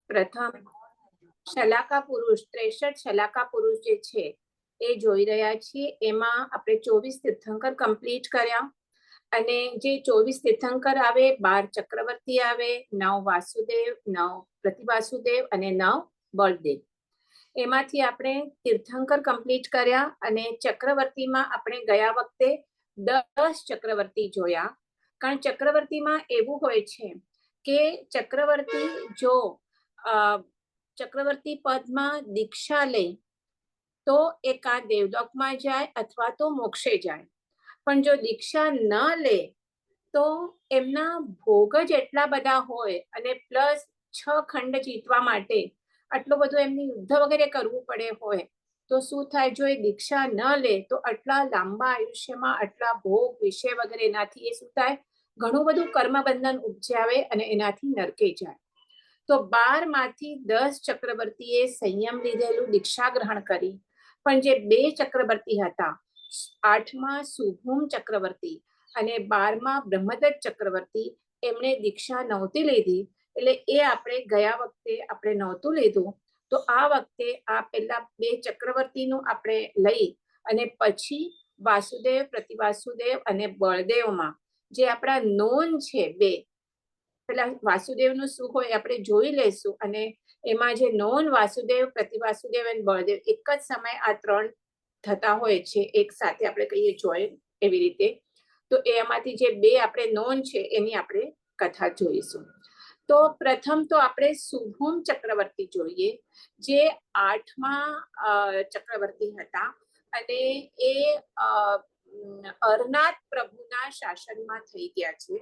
પ્રથમ શલાકા પુરુષ 63 શલાકા પુરુષ જે છે એ જોઈ રહ્યા છીએ. એમાં આપણે 24 તીર્થંકર કમ્પ્લીટ કર્યા અને જે 24 તીર્થંકર આવે 12 ચક્રવર્તી આવે, 9 વાસુદેવ, 9 પ્રતિવાસુદેવ અને 9 બળદેવ. એમાંથી આપણે તીર્થંકર કમ્પ્લીટ કર્યા અને ચક્રવર્તીમાં આપણે ગયા વખતે 10 ચક્રવર્તી જોયા. કારણ ચક્રવર્તીમાં એવું હોય છે કે ચક્રવર્તી જો ચક્રવર્તી પદમાં દીક્ષા લે તો એ કાં દેવલોકમાં જાય અથવા તો મોક્ષે જાય. પણ જો દીક્ષા ન લે તો એમના ભોગ જ એટલા બધા હોય અને પ્લસ 6 ખંડ જીતવા માટે આટલું બધું એમની યુદ્ધ વગેરે કરવું પડે હોય તો શું થાય, જો એ દીક્ષા ન લે તો આટલા લાંબા આયુષ્યમાં આટલા ભોગ વિષય વગેરે એનાથી એ શું થાય, ઘણું બધું કર્મબંધન ઉપજાવે અને એનાથી નરકે જાય. તો 12 માંથી 10 ચક્રવર્તીએ સંયમ લીધેલું, દીક્ષા ગ્રહણ કરી. પણ જે 2 ચક્રવર્તી હતા, 8માં સુભૂમ ચક્રવર્તી અને 12માં બ્રહ્મદત્ત ચક્રવર્તી, એમણે દીક્ષા નહોતી લીધી. એટલે એ આપણે ગયા વખતે આપણે નહોતું લીધું. તો આ વખતે આ પેલા 2 ચક્રવર્તીનું આપણે લઈ અને પછી વાસુદેવ, પ્રતિવાસુદેવ અને બળદેવમાં જે આપણા નોન છે 2, પેલા વાસુદેવનું શું હોય આપણે જોઈ લેશું. અને એમાં જે નોન વાસુદેવ, પ્રતિવાસુદેવ અને બળદેવ એક જ સમય આ 3 થતા હોય છે, એક સાથે આપણે કહીએ જોઈન એવી રીતે. તો એમાંથી જે 2 આપણે નોન છે એની આપણે કથા જોઈશું. તો પ્રથમ તો આપણે સુભૂમ ચક્રવર્તી જોઈએ, જે 8માં ચક્રવર્તી હતા અને એ અરનાથ પ્રભુના શાસનમાં થઈ ગયા છે.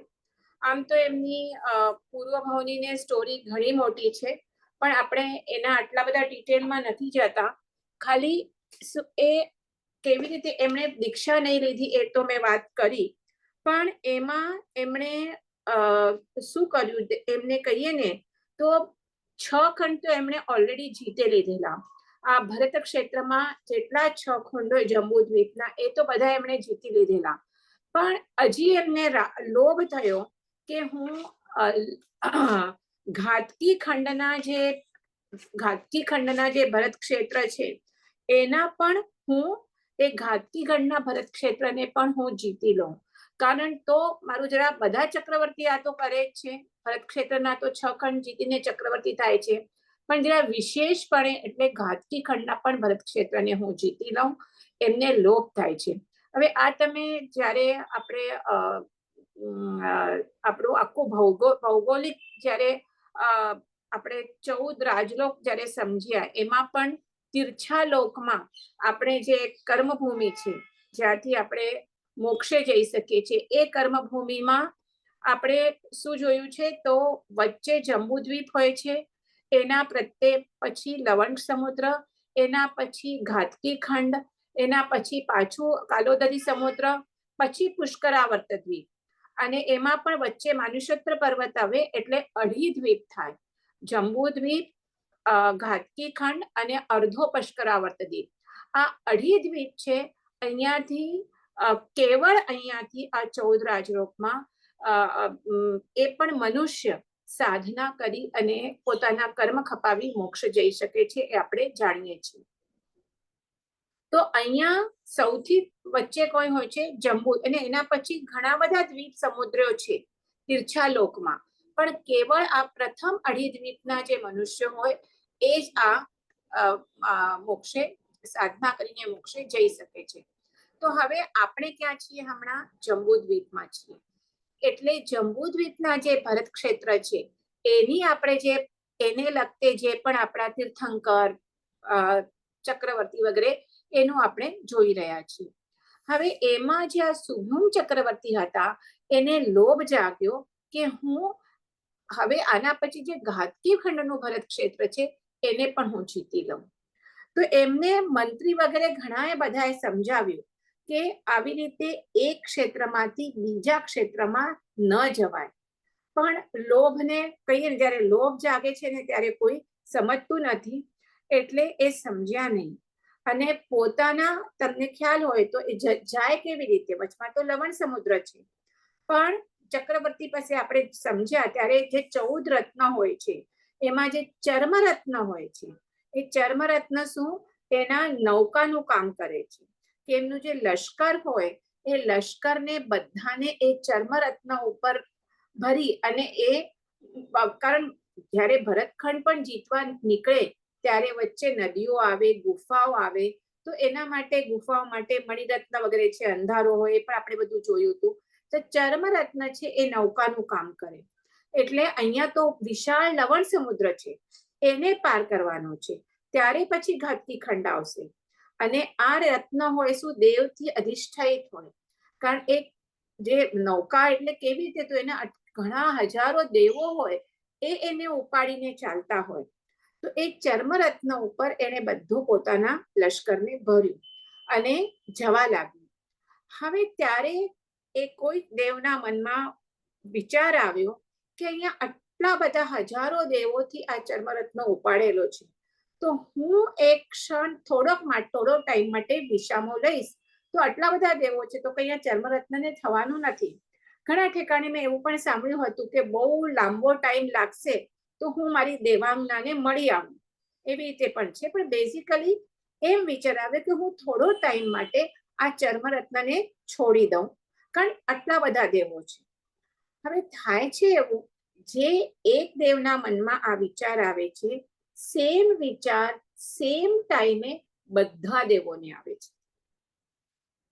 આમ તો એમની પૂર્વભાવની ને સ્ટોરી ઘણી મોટી છે, પણ આપણે એના આટલા બધા ડિટેલમાં નથી જતા. ખાલી એ કેવી રીતે એમણે દીક્ષા નહીં લીધી એ તો મેં વાત કરી, પણ એમાં એમણે શું કર્યું એમને કહીએ ને તો 6 ખંડ તો એમણે ઓલરેડી જીતે લીધેલા. આ ભરત ક્ષેત્રમાં જેટલા 6 ખંડ હોય જંબુદ્વીપના એ તો બધા એમણે જીતી લીધેલા. પણ હજી એમને લોભ થયો કે હું ઘાતકી ખંડના જે ભરત ક્ષેત્ર છે એના પણ હું એ ઘાતકી ખંડના ભરત ક્ષેત્રને પણ હું જીતી લઉં. કારણ તો મારું જરા બધા ચક્રવર્તી આ તો કરે જ છે, ભરત ક્ષેત્રના તો 6 ખંડ જીતીને ચક્રવર્તી થાય છે, પણ જરા વિશેષપણે એટલે ઘાતકી ખંડના પણ ભરત ક્ષેત્રને હું જીતી લઉં, એમને લોભ થાય છે. હવે આ તમે જ્યારે આપણે આપણું આખું ભૌગોલિક જ્યારે આપણે 14 રાજલોક જ્યારે સમજ્યા, એમાં પણ તીર્છા લોકમાં આપણે જે કર્મભૂમિ છે જ્યાંથી આપણે મોક્ષે જઈ શકીએ છીએ, એ કર્મભૂમિમાં આપણે શું જોયું છે તો વચ્ચે જંબુદ્વીપ હોય છે, એના પ્રત્યે પછી લવણ સમુદ્ર, એના પછી ઘાતકી ખંડ, એના પછી પાછું કાલોદરી સમુદ્ર, પછી પુષ્કરાવર્ત દ્વીપ અને એમાં પણ વચ્ચે માનુષત્ર પર્વત આવે એટલે અઢી દ્વીપ થાય. જંબુદ્વીપ, ઘાતકી ખંડ અને અર્ધો પુષ્કરાવર્ત દ્વીપ. આ અઢી દ્વીપ છે. અહીંયાથી કેવળ અહીંયાથી આ 14 રાજલોકમાં એ પણ મનુષ્ય સાધના કરી અને પોતાના કર્મ ખપાવી મોક્ષ જઈ શકે છે, એ આપણે જાણીએ છીએ. તો અહીંયા સૌથી વચ્ચે કોઈ હોય છે જંબુ, અને એના પછી ઘણા બધા દ્વીપ સમુદ્રો છે તીર્છા લોકમાં, પણ કેવળ આ પ્રથમ અઢી દ્વીપના જે મનુષ્ય હોય એ જ આ મોક્ષે સાધના કરીને મોક્ષે જઈ શકે છે. તો હવે આપણે ક્યાં છીએ? હમણાં જંબુદ્વીપમાં છીએ. એટલે જંબુદ્વીપના જે ભરત ક્ષેત્ર છે એની આપણે જે એને લગતે જે પણ આપણા તીર્થંકર, ચક્રવર્તી વગેરે એનું આપણે જોઈ રહ્યા છીએ. હવે એમાં જે આ સુભૂમ ચક્રવર્તી હતા એને લોભ જાગ્યો કે હું હવે આના પછી જે ઘાતકી ખંડનું ભરત ક્ષેત્ર છે એને પણ હું જીતી લઉં. તો એમને મંત્રી વગેરે ઘણાએ બધાએ સમજાવ્યું કે આવી રીતે એક ક્ષેત્રમાંથી બીજા ક્ષેત્રમાં ન જવાય. પણ લોભને કહીએ ને, જ્યારે લોભ જાગે છે ને ત્યારે કોઈ સમજતું નથી, એટલે એ સમજ્યા નહીં. અને પોતાના, તમને ખ્યાલ હોય તો એ જાય કેવી રીતે? વચમાં તો લવણ સમુદ્ર છે, પણ ચક્રવર્તી પાસે આપણે સમજ્યા ત્યારે જે 14 રત્ન હોય છે એમાં જે ચર્મરત્ન હોય છે એ ચર્મરત્ન શું એના નૌકાનું કામ કરે છે કે એમનું જે લશ્કર હોય એ લશ્કરને બધાને એ ચર્મરત્ન ઉપર ભરી અને એ કારણ જ્યારે ભરતખંડ પણ જીતવા નીકળે ત્યારે વચ્ચે નદીઓ આવે ગુફાઓ આવે તો એના માટે ગુફાઓ માટે મણિરત્ન વગેરે છે અંધારો હોય એ પણ આપણે બધું જોયું હતું તો ચર્મરત્ન છે એ નૌકાનું કામ કરે એટલે અહીંયા તો વિશાળ લવણ સમુદ્ર છે એને પાર કરવાનો છે ત્યારે પછી ઘાતી ખંડ આવશે અને આ રત્ન હોય શું દેવથી અધિષ્ઠિત હોય કારણ એક જે નૌકા એટલે કેવી રીતે તો એના ઘણા હજારો દેવો હોય એ એને ઉપાડીને ચાલતા હોય તો એ ચર્મરત્ન ઉપર એને બધું પોતાના લશ્કરને ભર્યું અને જવા લાગ્યું હવે ત્યારે એ કોઈ દેવના મનમાં વિચાર આવ્યો કે અહીંયા આટલા બધા હજારો દેવોથી આ ચર્મરત્ન ઉપાડેલો છે તો હું એક ક્ષણ થોડો ટાઈમ માટે વિસામો લઈશ તો આટલા બધા દેવો છે તો કઈ ચર્મરત્નને થવાનું નથી ઘણા ઠેકાણે મેં એવું પણ સાંભળ્યું હતું કે બહુ લાંબો ટાઈમ લાગશે તો હું મારી દેવાંગનાને મળી આવું એવી રીતે પણ છે પણ બેઝિકલી એમ વિચાર આવે કે હું થોડો ટાઈમ માટે આ ચર્મરત્નને છોડી દઉં કારણ આટલા બધા દેવો છે હવે થાય છે એવું જે એક દેવના મનમાં આ વિચાર આવે છે સેમ વિચાર સેમ ટાઈમે બધા દેવોને આવે છે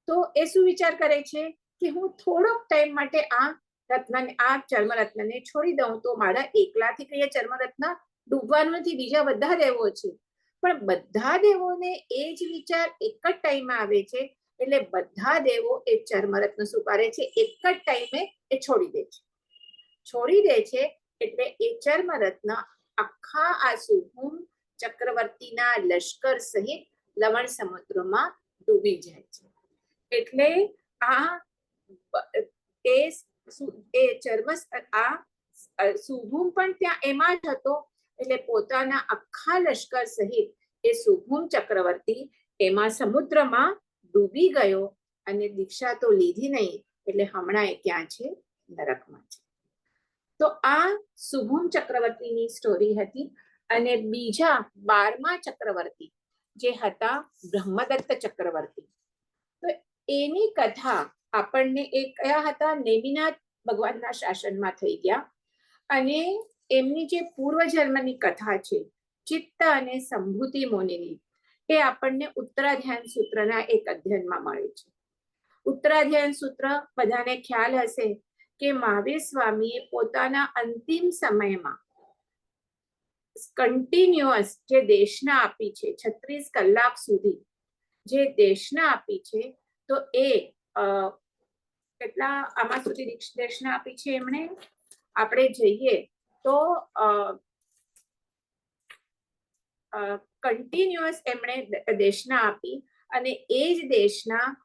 તો એ શું વિચાર કરે છે કે હું થોડોક ટાઈમ માટે આ ચર્મરત્નને છોડી દઉં તો મારા એકલાથી કઈ ચર્મરત્ન ડૂબવાનું નથી બીજા બધા દેવો છે પણ બધા દેવોને એ જ વિચાર એક જ ટાઈમમાં આવે છે એટલે બધા દેવો એ ચર્મરત્ન શું કરે છે એક જ ટાઈમે એ છોડી દે છે એટલે એ ચર્મરત્ન આખા આ સુભુમ ચક્રવર્તીના લશ્કર સહિત લવણ સમુદ્રમાં ડૂબી જાય છે એટલે આ સુભુમ પણ ત્યાં એમાં જ હતો એટલે પોતાના આખા લશ્કર સહિત એ સુભુમ ચક્રવર્તી એમાં સમુદ્રમાં ડૂબી ગયો અને દીક્ષા તો લીધી નહીં એટલે હમણાં એ ક્યાં છે નરકમાં છે તો આ સુભુમ ચક્રવર્તીની સ્ટોરી હતી અને બીજા 12મા ચક્રવર્તી જે હતા બ્રહ્મદત્ત ચક્રવર્તી તો એની કથા આપણને એ કયા હતા નેમિનાથ ભગવાનના શાસનમાં થઈ ગયા અને એમની જે પૂર્વજન્મની કથા છે ચિત્ત અને સંભૂતિ મુનિની એ આપણને ઉત્તરાધ્યાન સૂત્રના એક અધ્યયનમાં મળે છે ઉત્તરાધ્યાન સૂત્ર બધાને ખ્યાલ હશે કે મહાવીર સ્વામીએ પોતાના અંતિમ સમયમાં કન્ટિન્યુઅસ જે દેશના આપી છે 36 કલાક સુધી જે દેશના આપી છે તો એ કેટલા આમાં સુધી દેશના આપી છે એમણે આપણે જઈએ તો કન્ટિન્યુઅસ એમણે દેશના આપી અને એ જ દેશના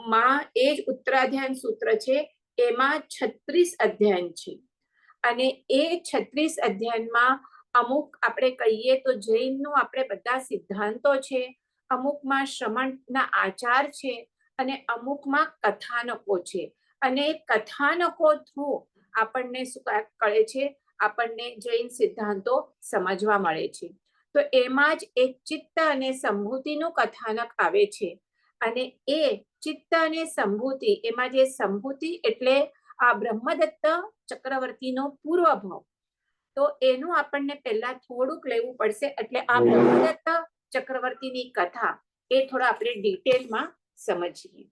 માં એ જ ઉત્તરાધ્યાન સૂત્ર છે એમાં 36 અધ્યાયન છે અને એ 36 અધ્યાયનમાં અમુક આપણે કહીએ તો જૈનનું આપણે બધા સિદ્ધાંતો છે અમુકમાં શ્રમણના આચાર છે અને અમુકમાં કથાનકો છે અને કથાનકો થ્રુ આપણને શું કરે છે આપણને જૈન સિદ્ધાંતો સમજવા મળે છે તો એમાં જ એક ચિત્ત અને સંભૂતિનું કથાનક આવે છે અને એ ચિત્ત અને સંભૂતિ એમાં જે સંભૂતિ એટલે આ બ્રહ્મદત્ત ચક્રવર્તીનો પૂર્વભાવ તો એનું આપણને પહેલા થોડુંક લેવું પડશે એટલે આ બ્રહ્મદત્ત ચક્રવર્તીની કથા એ થોડા આપણે ડિટેલમાં સમજીએ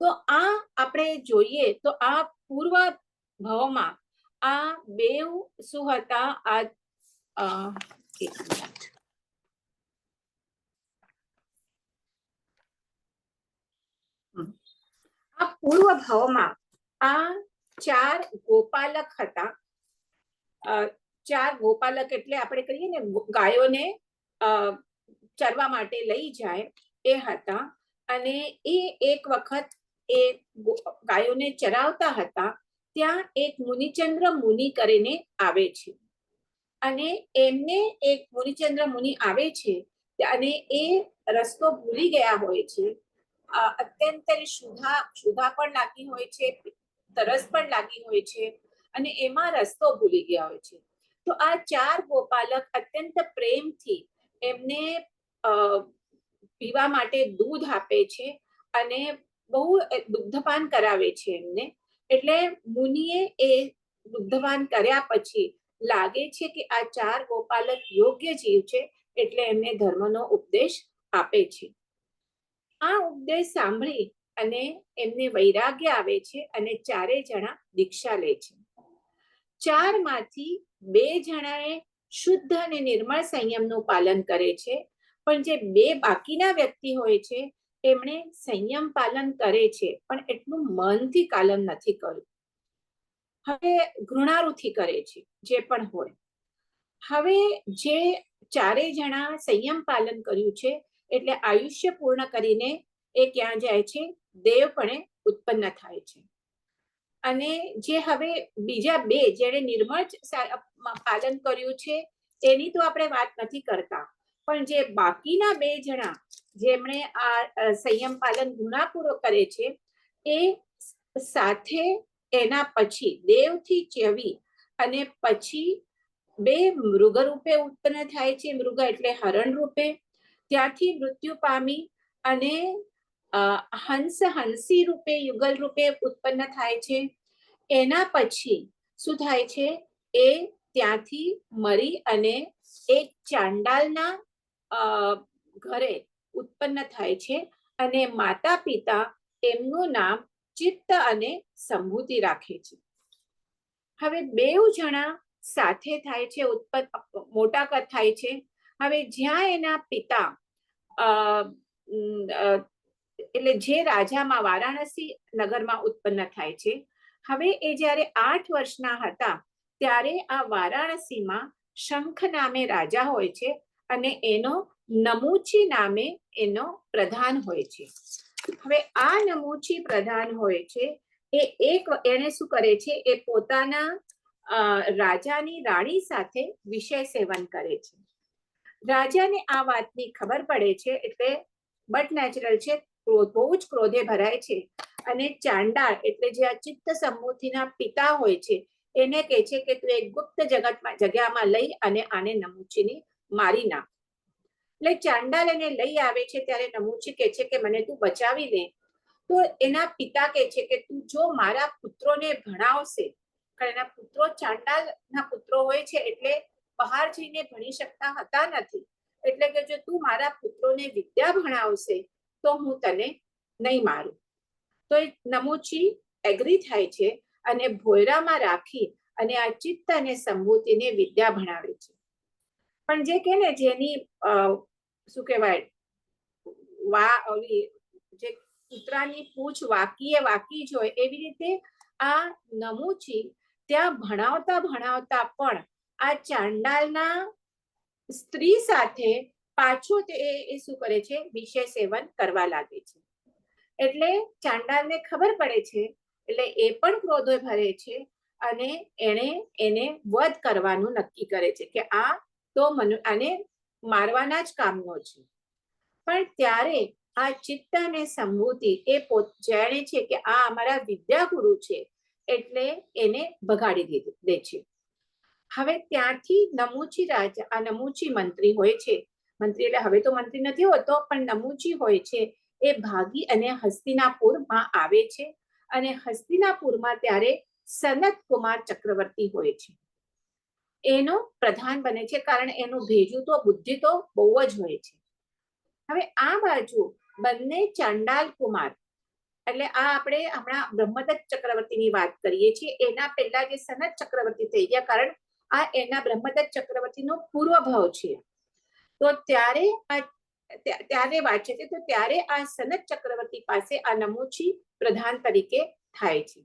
તો આ આપણે જોઈએ તો આ પૂર્વ ભાવમાં આ બેવ શું હતા આ પૂર્વ ભાવમાં આ 4 ગોપાલક હતા 4 ગોપાલક એટલે આપણે કહીએ ને ગાયોને ચરવા માટે લઈ જાય એ હતા અને એ એક વખત એ ગાયોને ચરાવતા હતા ત્યાં એક મુનિચંદ્ર મુનિ કરીને આવે છે અને એમને એક મુનિચંદ્ર મુનિ આવે છે અને એ રસ્તો ભૂલી ગયા હોય છે અત્યંત ક્ષુધા પણ લાગી હોય છે તરસ પણ લાગી હોય છે અને એમાં રસ્તો ભૂલી ગયા હોય છે તો આ 4 ગોપાલક અત્યંત પ્રેમથી એમને પીવા માટે દૂધ આપે છે અને બહુ દુગ્ધપાન કરાવે છે એમને. એટલે મુનિએ એ દુગ્ધપાન કર્યા પછી લાગે છે કે આ 4 ગોપાલક યોગ્ય જીવ છે, એટલે એમને ધર્મનો ઉપદેશ આપે છે. આ ઉપદેશ સાંભળી અને એમને વૈરાગ્ય આવે છે અને 4 જણા દીક્ષા લે છે. 4 માંથી 2 જણાએ શુદ્ધ અને નિર્મળ સંયમનું પાલન કરે છે, પણ જે 2 બાકીના વ્યક્તિ હોય છે એમણે સંયમ પાલન કરે છે, પણ એટલું મનથી પાલન નથી કર્યું. હવે ઘૃણારુથી કરે છે જે પણ હોય. હવે જે 4 જણા સંયમ પાલન કર્યું છે એટલે આયુષ્ય પૂર્ણ કરીને એ ક્યાં જાય છે? દેવપણે ઉત્પન્ન થાય છે. અને જે હવે બીજા 2 જેણે નિર્મળ પાલન કર્યું છે એની તો આપણે વાત નથી કરતા, પણ જે બાકીના 2 જણા જેમણે આ સંયમ પાલન ગુણાપૂર્વક કરે છે એ સાથે એના પછી દેવથી ચેવી અને પછી 2 મૃગ રૂપે ઉત્પન્ન થાય છે. મૃગ એટલે હરણ રૂપે. ત્યાંથી મૃત્યુ પામી અને હંસી રૂપે યુગલ રૂપે ઉત્પન્ન થાય છે. એના પછી શું થાય છે? એ ત્યાંથી મરી અને એક ચાંડાલના ઘરે ઉત્પન્ન થાય છે અને માતા પિતા એમનું નામ ચિત્ત અને સંભૂતિ રાખે છે. હવે 2 જણા સાથે થાય છે, મોટા થાય છે. હવે જ્યાં એના પિતા એટલે જે રાજામાં વારાણસી નગરમાં ઉત્પન્ન થાય છે. હવે એ જ્યારે 8 વર્ષના હતા ત્યારે આ વારાણસીમાં શંખ નામે રાજા હોય છે અને એનો નમૂચી નામે એનો પ્રધાન હોય છે. હવે આ નમૂચી પ્રધાન હોય છે એને શું કરે છે? એ પોતાના રાજાની રાણી સાથે વિષય સેવન કરે છે. રાજાને આ વાતની ખબર પડે છે એટલે બટ નેચરલ છે, બહુ જ ક્રોધે ભરાય છે અને ચાંડાળ એટલે જે આ ચિત્ત સંબોધિના પિતા હોય છે એને કહે છે કે તું એક ગુપ્ત જગ્યામાં લઈ અને આને નમૂચીને મારી નાખ. એટલે ચાંડાલ એને લઈ આવે છે ત્યારે નમૂચી કહે છે કે મને તું બચાવી દે. તો એના પિતા કહે છે કે તું જો મારા પુત્રોને ભણાવશે, કારણ એના પુત્રો ચાંડાલના પુત્રો હોય છે એટલે બહાર જઈને ભણી શકતા હતા નથી, એટલે કે જો તું મારા પુત્રોને વિદ્યા ભણાવશે તો હું તને નહીં મારું. તો એ નમૂચી એગ્રી થાય છે અને ભોયરામાં રાખી અને આ ચિત્ત અને સંભૂતિને વિદ્યા ભણાવે છે. પણ જે કે ને જેની શું કહેવાય જે કૂતરાની પૂંછ વાકી જ હોય એવી રીતે આ નમૂચી ત્યાં ભણાવતા પણ આ ચાંડાલના સ્ત્રી સાથે પાછું એ શું કરે છે? વિષય સેવન કરવા લાગે છે. એટલે ચાંડાલને ખબર પડે છે એટલે એ પણ ક્રોધે ભરે છે અને એને વધ કરવાનું નક્કી કરે છે કે આ તો આને મારવાના જ કામનો છે. પણ ત્યારે આ ચિત્ત અને સંભૂતિ એ જાણે છે કે આ અમારા વિદ્યાગુરુ છે એટલે એને ભગાડી દે છે. હવે ત્યાંથી નમૂચી રાજા, આ નમૂચી મંત્રી હોય છે, મંત્રી એટલે હવે તો મંત્રી નથી હોતો પણ નમૂચી હોય છે, એ ભાગી અને હસ્તિનાપુરમાં આવે છે અને હસ્તિનાપુરમાં ત્યારે સનત કુમાર ચક્રવર્તી હોય છે. એનો પ્રધાન બને છે કારણ એનું ભેજું તો બુદ્ધિ તો બહુ જ હોય છે. હવે આ બાજુ બંને ચાંડાલ કુમાર એટલે આ આપણે હમણાં બ્રહ્મદત્ત ચક્રવર્તીની વાત કરીએ છીએ, એના પહેલા જે સનત ચક્રવર્તી થઈ ગયા, કારણ આ એના બ્રહ્મદત્ત ચક્રવર્તીનો પૂર્વ ભાવ છે. તો ત્યારે વાત છે તો ત્યારે આ સનત ચક્રવર્તી પાસે આ નમૂચી પ્રધાન તરીકે થાય છે.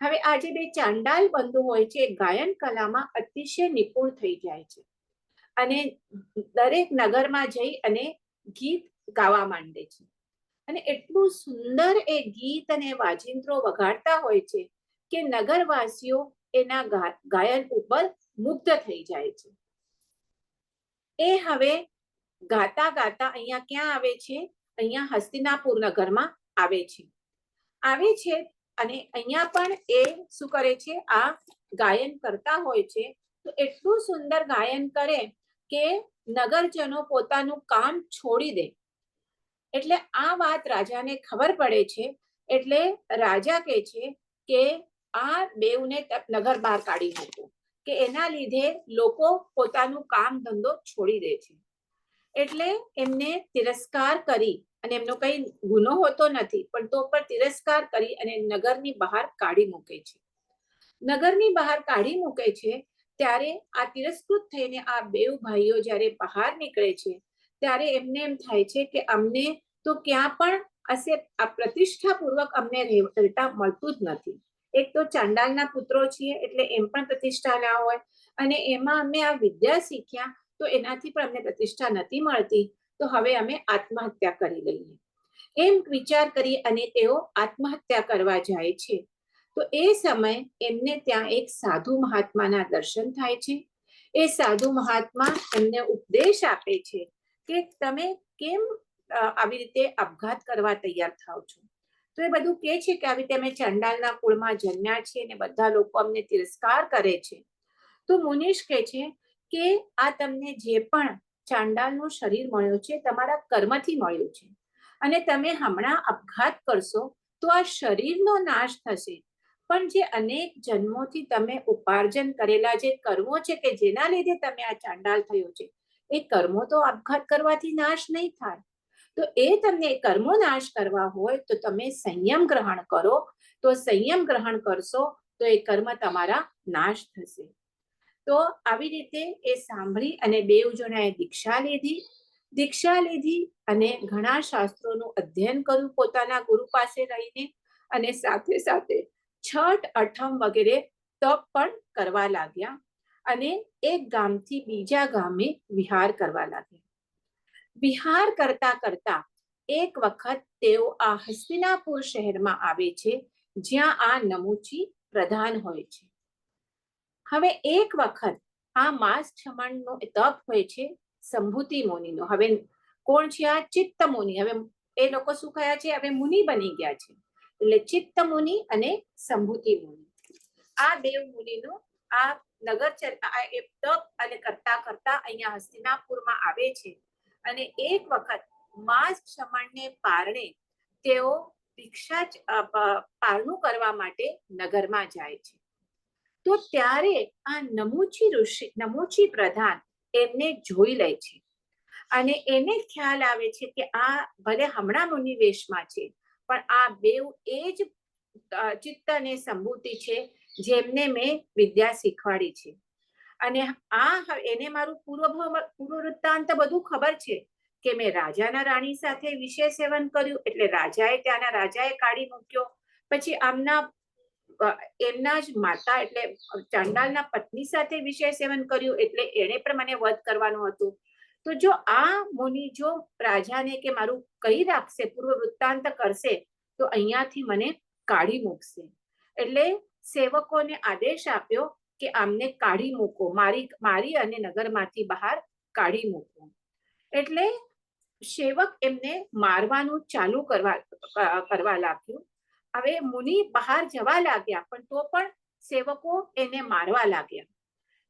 હવે આ જે 2 ચાંડાલ બંધુ હોય છે ગાયન કલામાં અતિશય નિપુણ થઈ જાય છે અને દરેક નગરમાં જઈ અને ગીત ગાવા માંડે છે અને એટલું સુંદર એ ગીત અને વાજિંત્રો વગાડતા હોય છે કે નગરવાસીઓ એના ગાયન ઉપર મુગ્ધ થઈ જાય છે. એ હવે ગાતા ગાતા અહીંયા ક્યાં આવે છે? અહીંયા હસ્તિનાપુર નગરમાં આવે છે અને અહીંયા પણ એ શું કરે છે? આ ગાયન કરતા હોય છે તો એટલું સુંદર ગાયન કરે કે નગરજનો પોતાનું કામ છોડી દે. એટલે આ વાત રાજાને ખબર પડે છે. એટલે રાજા કહે છે કે આ બેઉને નગર બહાર કાઢી મૂકો, કે એના લીધે લોકો પોતાનું કામ ધંધો છોડી દે છે. એટલે એમને તિરસ્કાર કરી, અને એમનો કઈ ગુનો હોતો નથી, પણ તો પણ તિરસ્કાર કરી અને નગરની બહાર કાઢી મૂકે છે. નગરની બહાર કાઢી મૂકે છે ત્યારે આ તિરસ્કૃત થઈને આ બેઉ ભાઈઓ જ્યારે બહાર નીકળે છે ત્યારે એમને એમ થાય છે કે અમને તો ક્યાં પણ આ પ્રતિષ્ઠાપૂર્વક અમને રહેતા મળતું જ નથી. એક તો ચાંડાલના પુત્રો છીએ એટલે એમ પણ પ્રતિષ્ઠા ના હોય, અને એમાં અમે આ વિદ્યા શીખ્યા તો એનાથી પણ અમને પ્રતિષ્ઠા નથી મળતી, તો હવે અમે આત્મહત્યા કરી લઈએ. એમ વિચાર કરી અને તેઓ આત્મહત્યા કરવા જાય છે. તો એ સમય એમને ત્યાં એક સાધુ મહાત્માના દર્શન થાય છે. એ સાધુ મહાત્મા એમને ઉપદેશ આપે છે કે તમે કેમ આવી રીતે આપઘાત કરવા તૈયાર થાવ છો. તો એ બધું કે છે કે આવી રીતે અમે ચંડાલના કુળમાં જન્મ્યા છીએ અને બધા લોકો અમને તિરસ્કાર કરે છે. તો મુનીશ કહે છે કે આ તમને જે પણ ચાંડાલનું શરીર મળ્યું છે તમારા કર્મથી મળ્યું છે, અને તમે હમણાં આપઘાત કરશો તો આ શરીરનો નાશ થશે, પણ જે અનેક જન્મોથી તમે ઉપાર્જન કરેલા જે કર્મો છે કે જેના લીધે તમે આ ચાંડાલ થયો છે, એ કર્મો તો આપઘાત કરવાથી નાશ નહીં થાય. તો એ તમને કર્મો નાશ કરવા હોય તો તમે સંયમ ગ્રહણ કરો, તો સંયમ ગ્રહણ કરશો તો એ કર્મ તમારા નાશ થશે. તો આવી રીતે એ સાંભળી અને બેઉ જણાએ દીક્ષા લીધી અને ઘણા શાસ્ત્રોનું અધ્યયન કર્યું પોતાના ગુરુ પાસે રહીને, અને સાથે સાથે છઠ અઠમ વગેરે તપ પણ કરવા લાગ્યા, અને એક ગામથી બીજા ગામે વિહાર કરવા લાગ્યા. વિહાર કરતા કરતા એક વખત તેઓ આ હસ્તિનાપુર શહેરમાં આવે છે જ્યાં આ નમુચી પ્રધાન હોય છે. હવે એક વખત આ માસ છમણનો તપ હોય છે સંભૂતિ મુનિનો. હવે કોણ છે આ? ચિત્ત મુનિ. હવે એ લોકો શું કયા છે? હવે મુનિ બની ગયા છે. એટલે ચિત્ત મુનિ અને સંભૂતિ મુનિ, આ બે મુનિનો આ નગર તપ અને કરતા કરતા અહીંયા હસ્તિનાપુરમાં આવે છે. અને એક વખત માસ છમણને પારણે તેઓ ભિક્ષા પારણું કરવા માટે નગરમાં જાય છે. તો ત્યારે આ નમુચી પ્રધાન એમને જોઈ લે છે, અને એને ખ્યાલ આવે છે કે આ ભલે હમણાં મુનિ વેશમાં છે, પણ આ બેઉ એ જ ચિત્ત અને સંભૂતિ છે જેમને મેં વિદ્યા શીખવાડી છે. અને એને મારું પૂર્વ વૃત્તાંત બધું ખબર છે કે મેં રાજાના રાણી સાથે વિષય સેવન કર્યું, એટલે ત્યાંના રાજાએ કાઢી મૂક્યો. પછી એમના જ માતા એટલે ચાંડાલના પત્ની સાથે વિષય સેવન કર્યું, એટલે એને પણ મને વધ કરવાનું હતું. તો જો આ મુનિ જો રાજાને કે મારું કહી રાખશે, પૂર્વ વૃત્તાંત કરશે, તો અહીંયાથી મને કાઢી મૂકશે. એટલે સેવકોને આદેશ આપ્યો કે આમને કાઢી મૂકો, મારી અને નગરમાંથી બહાર કાઢી મૂકો. એટલે સેવક એમને મારવાનું ચાલુ કરવા લાગ્યું. હવે મુનિ બહાર જવા લાગ્યા, પણ તો પણ સેવકો એને મારવા લાગ્યા.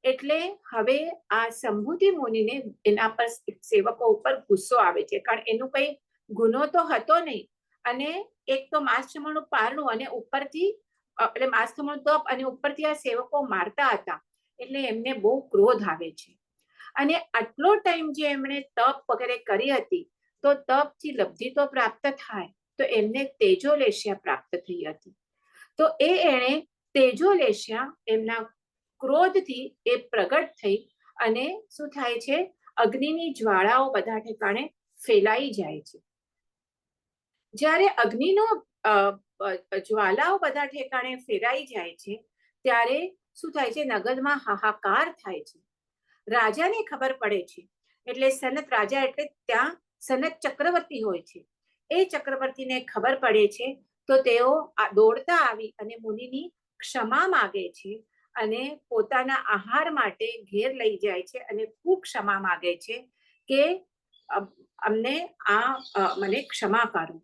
એટલે હવે આ સંભૂતિ મુનિને એના પર સેવકો ઉપર ગુસ્સો આવે છે, કારણ એનું કઈ ગુનો તો હતો નહીં, અને એક તો માસ છમણનું પારણું અને ઉપરથી એટલે માસ છમણનું તપ અને ઉપરથી આ સેવકો મારતા હતા, એટલે એમને બહુ ક્રોધ આવે છે. અને આટલો ટાઈમ જે એમણે તપ વગેરે કરી હતી, તો તપથી લબ્ધિ તો પ્રાપ્ત થાય, તો એમને તેજોલેશિયા પ્રાપ્ત થઈ હતી. તો એણે તેજોલેશિયા એમના ક્રોધથી એ પ્રગટ થઈ, અને શું થાય છે? અગ્નિની જ્વાળાઓ બધા ઠેકાણે ફેલાઈ જાય છે. જ્યારે અગ્નિનો જ્વાલાઓ બધા ઠેકાણે ફેરાઈ જાય છે ત્યારે શું થાય છે? નગરમાં હાહાકાર થાય છે. રાજાને ખબર પડે છે, એટલે સનત રાજા એટલે ત્યાં સનત ચક્રવર્તી હોય છે. એ ચક્રવર્તીને ખબર પડે છે, તો તેઓ દોડતા આવી અને મુનિની ક્ષમા માગે છે, અને પોતાના આહાર માટે ઘેર લઈ જાય છે, અને ખૂબ ક્ષમા માગે છે કે અમને મને ક્ષમા કરો.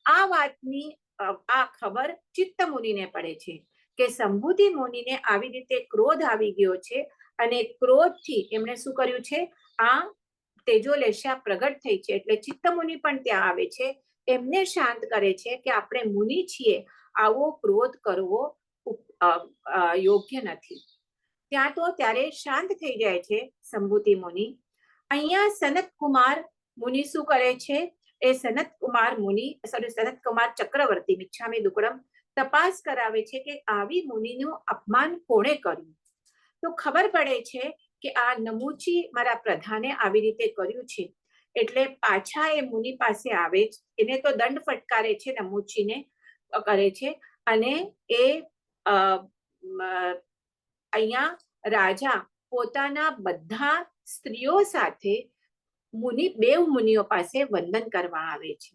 આ વાતની આ ખબર ચિત્ત મુનિને પડે છે કે સંભૂતિ મુનિને આવી રીતે ક્રોધ આવી ગયો છે, અને ક્રોધથી એમણે શું કર્યું છે, આ તેજોલેશા પ્રગટ થઈ છે. એટલે ચિત્તમુનિ પણ ત્યાં આવે છે, એમને શાંત કરે છે કે આપણે મુનિ છીએ, આવો ક્રોધ કરવો યોગ્ય નથી. ત્યાં તો ત્યારે શાંત થઈ જાય છે સંભૂતિ મુનિ. અહીંયા સનત કુમાર મુનિ શું કરે છે, એ સનત કુમાર મુનિ સનત કુમાર ચક્રવર્તી મિચ્છામી દુક્કડમ તપાસ કરાવે છે કે આવી મુનિનું અપમાન કોણે કર્યું. તો ખબર પડે છે કે આ નમુચી મારા પ્રધાને આવી રીતે કર્યું છે. એટલે પાછા એ મુનિ પાસે આવે છે, એને તો દંડ ફટકારે છે, નમુચીને કરે છે. અને એ અહીંયા રાજા પોતાના બધા સ્ત્રીઓ સાથે બેવ મુનિઓ પાસે વંદન કરવા આવે છે.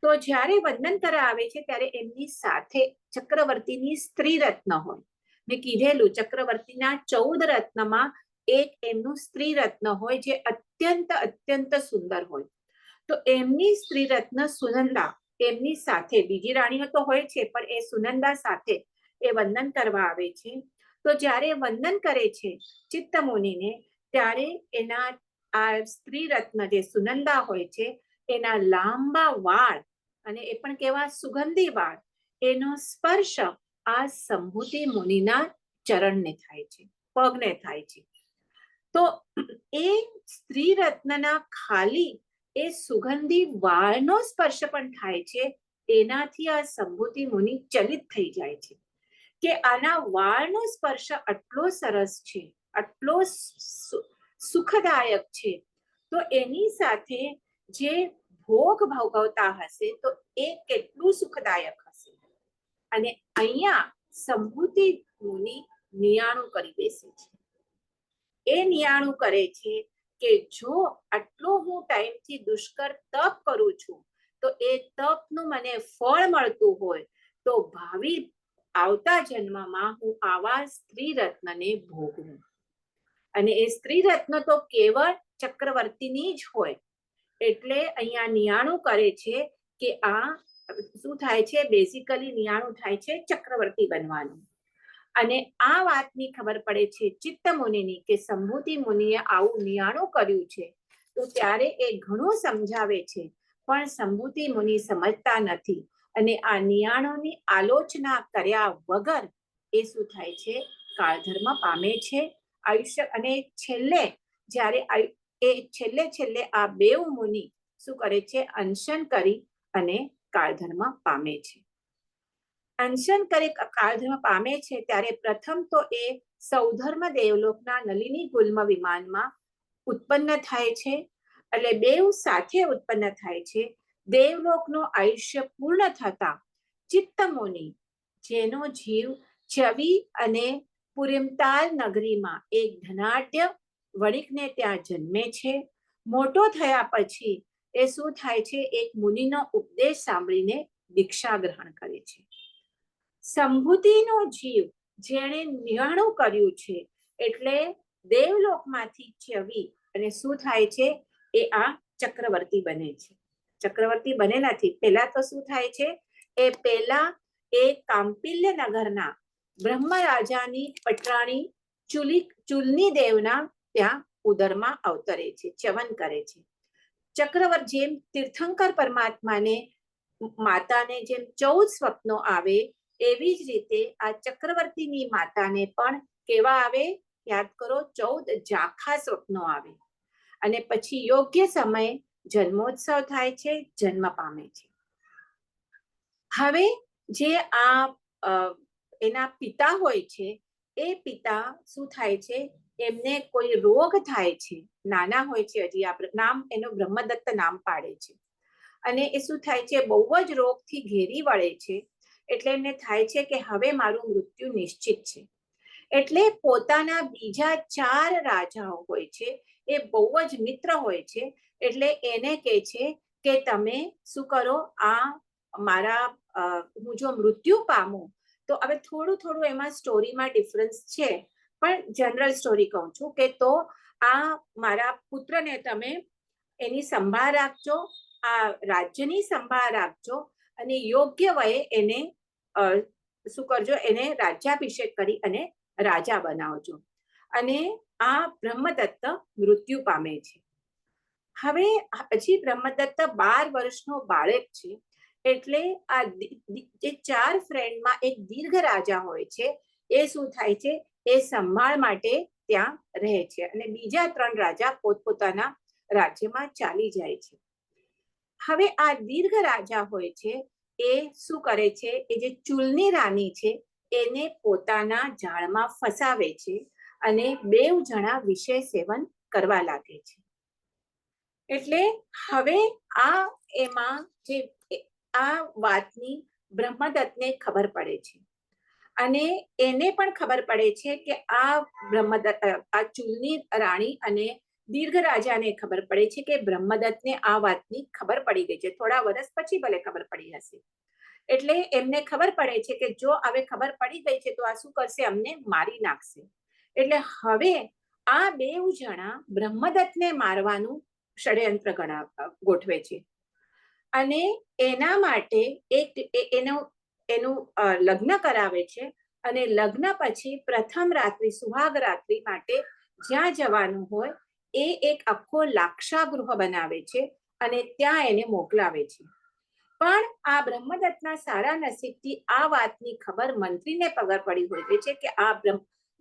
તો જ્યારે વંદન કરવા આવે છે ત્યારે એમની સાથે ચક્રવર્તીની સ્ત્રી રત્ન હોય. મેં કીધેલું ચક્રવર્તીના 14 રત્નમાં એક એમનું સ્ત્રી રત્ન હોય જે અત્યંત સુંદર હોય. તો એમની સ્ત્રી રત્ન સુનંદા એમની સાથે, બીજી રાણીઓ તો હોય છે પણ એ સુનંદા સાથે એ વંદન કરવા આવે છે. તો જ્યારે વંદન કરે છે ચિત્તમુનિને, ત્યારે એના આ સ્ત્રી રત્ન જે સુનંદા હોય છે એના લાંબા વાળ, અને એ પણ કેવા સુગંધી વાળ, એનો સ્પર્શ આ સંભૂતિ મુનિના ચરણને થાય છે, પગને થાય છે. તો એ સ્ત્રી રત્નના ખાલી એ સુગંધી વાળનો સ્પર્શ પણ થાય છે. એનાથી આ સંભૂતિ મુનિ ચલિત થઈ જાય છે કે આના વાળનો સ્પર્શ આટલો સરસ છે, આટલો સુખદાયક છે, તો એની સાથે જે ભોગ ભોગવતા હશે તો એ કેટલું સુખદાયક હશે. અને અહીંયા સંભૂતિ મુનિ નિયાણું કરી બેસે છે. એ નિયાણું કરે છે કે જો આટલો હું ટાઈમથી દુષ્કર તપ કરું છું, તો એ તપનું મને ફળ મળતું હોય તો ભાવિ આવતા જન્મમાં હું આવા સ્ત્રી રત્નને ભોગવું. અને એ સ્ત્રી રત્ન તો કેવળ ચક્રવર્તીની જ હોય. એટલે અહીંયા નિયાણું કરે છે કે આ શું થાય છે, બેઝિકલી નિયાણું થાય છે ચક્રવર્તી બનવાનું. અને આ વાતની ખબર પડે છે ચિત્તમુનિની કે સંભૂતિ મુનિએ આવું નિયાણું કર્યું છે. તો ત્યારે એ ઘણું સમજાવે છે, પણ સંભૂતિ મુનિ સમજતા નથી. અને આ નિયાણોની આલોચના કર્યા વગર એ શું થાય છે, કાળધર્મ પામે છે આયુષ્ય. અને છેલ્લે જ્યારે છેલ્લે આ બેવ મુનિ શું કરે છે, અનશન કરી અને કાળધર્મ પામે છે. અનશન કરી કાળધર્મ પામે છે ત્યારે પ્રથમ તો એ સૌધર્મ દેવલોકના નલિની ગુલ્મ વિમાનમાં ઉત્પન્ન થાય છે. એટલે બેવ સાથે ઉત્પન્ન થાય છે. દેવલોકનું આયુષ્ય પૂર્ણ થતા ચિત્તમુનિ, જેનો જીવ ચવી અને પુરીમતાલ નગરીમાં એક ધનાઢ્ય વણિકને ત્યાં જન્મે છે. મોટો થયા પછી એ શું થાય છે, એક મુનિનો ઉપદેશ સાંભળીને દીક્ષા ગ્રહણ કરે છે. સંભૂતિનો જીવ જેણે નિર્ણય કર્યું છે, એટલે દેવલોકમાંથી ચવી અને શું થાય છે, એ આ ચક્રવર્તી બને છે. ચક્રવર્તી બને નથી, પહેલા તો શું થાય છે, એ પહેલા એ કાંપિલ્ય નગરના બ્રહ્મરાજાની પટરાણી ચુલની દેવના ત્યાં ઉદરમાં અવતરે છે, ચ્યવન કરે છે. ચક્રવર્તી જેમ તીર્થંકર પરમાત્માને માતાને જેમ 14 સ્વપ્નો આવે, એવી જ રીતે આ ચક્રવર્તીની માતાને પણ કેવા આવે, યાદ કરો, 14 ઝાંખા સ્વપ્નો આવે. અને પછી યોગ્ય સમય જન્મોત્સવ થાય છે, જન્મ પામે છે. હવે જે આ એના પિતા હોય છે, એ પિતા શું થાય છે, એમને કોઈ રોગ થાય છે, નાના હોય છે હજી, આ નામ એનું બ્રહ્મદત્ત નામ પાડે છે. અને એ શું થાય છે, બહુ જ રોગથી ઘેરી વળે છે. એટલે એમને થાય છે કે હવે મારું મૃત્યુ નિશ્ચિત છે. એટલે પોતાના બીજા 4 રાજાઓ હોય છે, એ બહુ જ મિત્ર હોય છે. એટલે એને કહે છે કે તમે શું કરો, આ મારા હું જો મૃત્યુ પામું, તો હવે થોડું એમાં સ્ટોરીમાં ડિફરન્સ છે, પણ જનરલ સ્ટોરી કહું છું કે તો આ મારા પુત્રને તમે એની સંભાળ રાખજો, આ રાજ્યની સંભાળ રાખજો, અને યોગ્ય વયે એને શું કરજો, એને રાજ્યાભિષેક કરી અને રાજા બનાવજો. અને આ બ્રહ્મદત્ત મૃત્યુ પામે છે. હવે હજી બ્રહ્મદત્ત 12 વર્ષનો બાળક છે, એટલે આ જે 4 ફ્રેન્ડમાં એક દીર્ઘ રાજા હોય છે, એ શું થાય છે, એ સંભાળ માટે ત્યાં રહે છે અને બીજા 3 રાજા પોતપોતાના રાજ્યમાં ચાલી જાય છે. હવે આ દીર્ઘ રાજા હોય છે, એ શું કરે છે, એ જે ચૂલની રાણી છે એને પોતાના જાળમાં ફસાવે છે અને 2 જણા વિષય સેવન કરવા લાગે છે. એટલે હવે આ એમાં જે આ વાતની બ્રહ્મદત્તને ખબર પડે છે અને એને પણ ખબર પડે છે કે આ બ્રહ્મદત્ત આ ચૂલની રાણી અને દીર્ઘ રાજાને ખબર પડે છે કે બ્રહ્મદત્તને આ વાતની ખબર પડી ગઈ છે. થોડા વર્ષ પછી ભલે ખબર પડી હશે. એટલે એમને ખબર પડે છે કે જો હવે ખબર પડી ગઈ છે તો આ શું કરશે, અમને મારી નાખશે. એટલે હવે આ 2 જણા બ્રહ્મદત્તને મારવાનું ષડયંત્ર ગોઠવે છે અને એના માટે એનું લગ્ન કરાવે છે અને લગ્ન પછી પ્રથમ રાત્રિ સુહાગ રાત્રિ માટે જ્યાં જવાનું હોય એ એક આખો લાક્ષાગૃહ બનાવે છે અને ત્યાં એને મોકલાવે છે. પણ આ બ્રહ્મદત્તના સારા નસીબથી આ વાતની ખબર મંત્રીને ખબર પડી હોય છે કે આ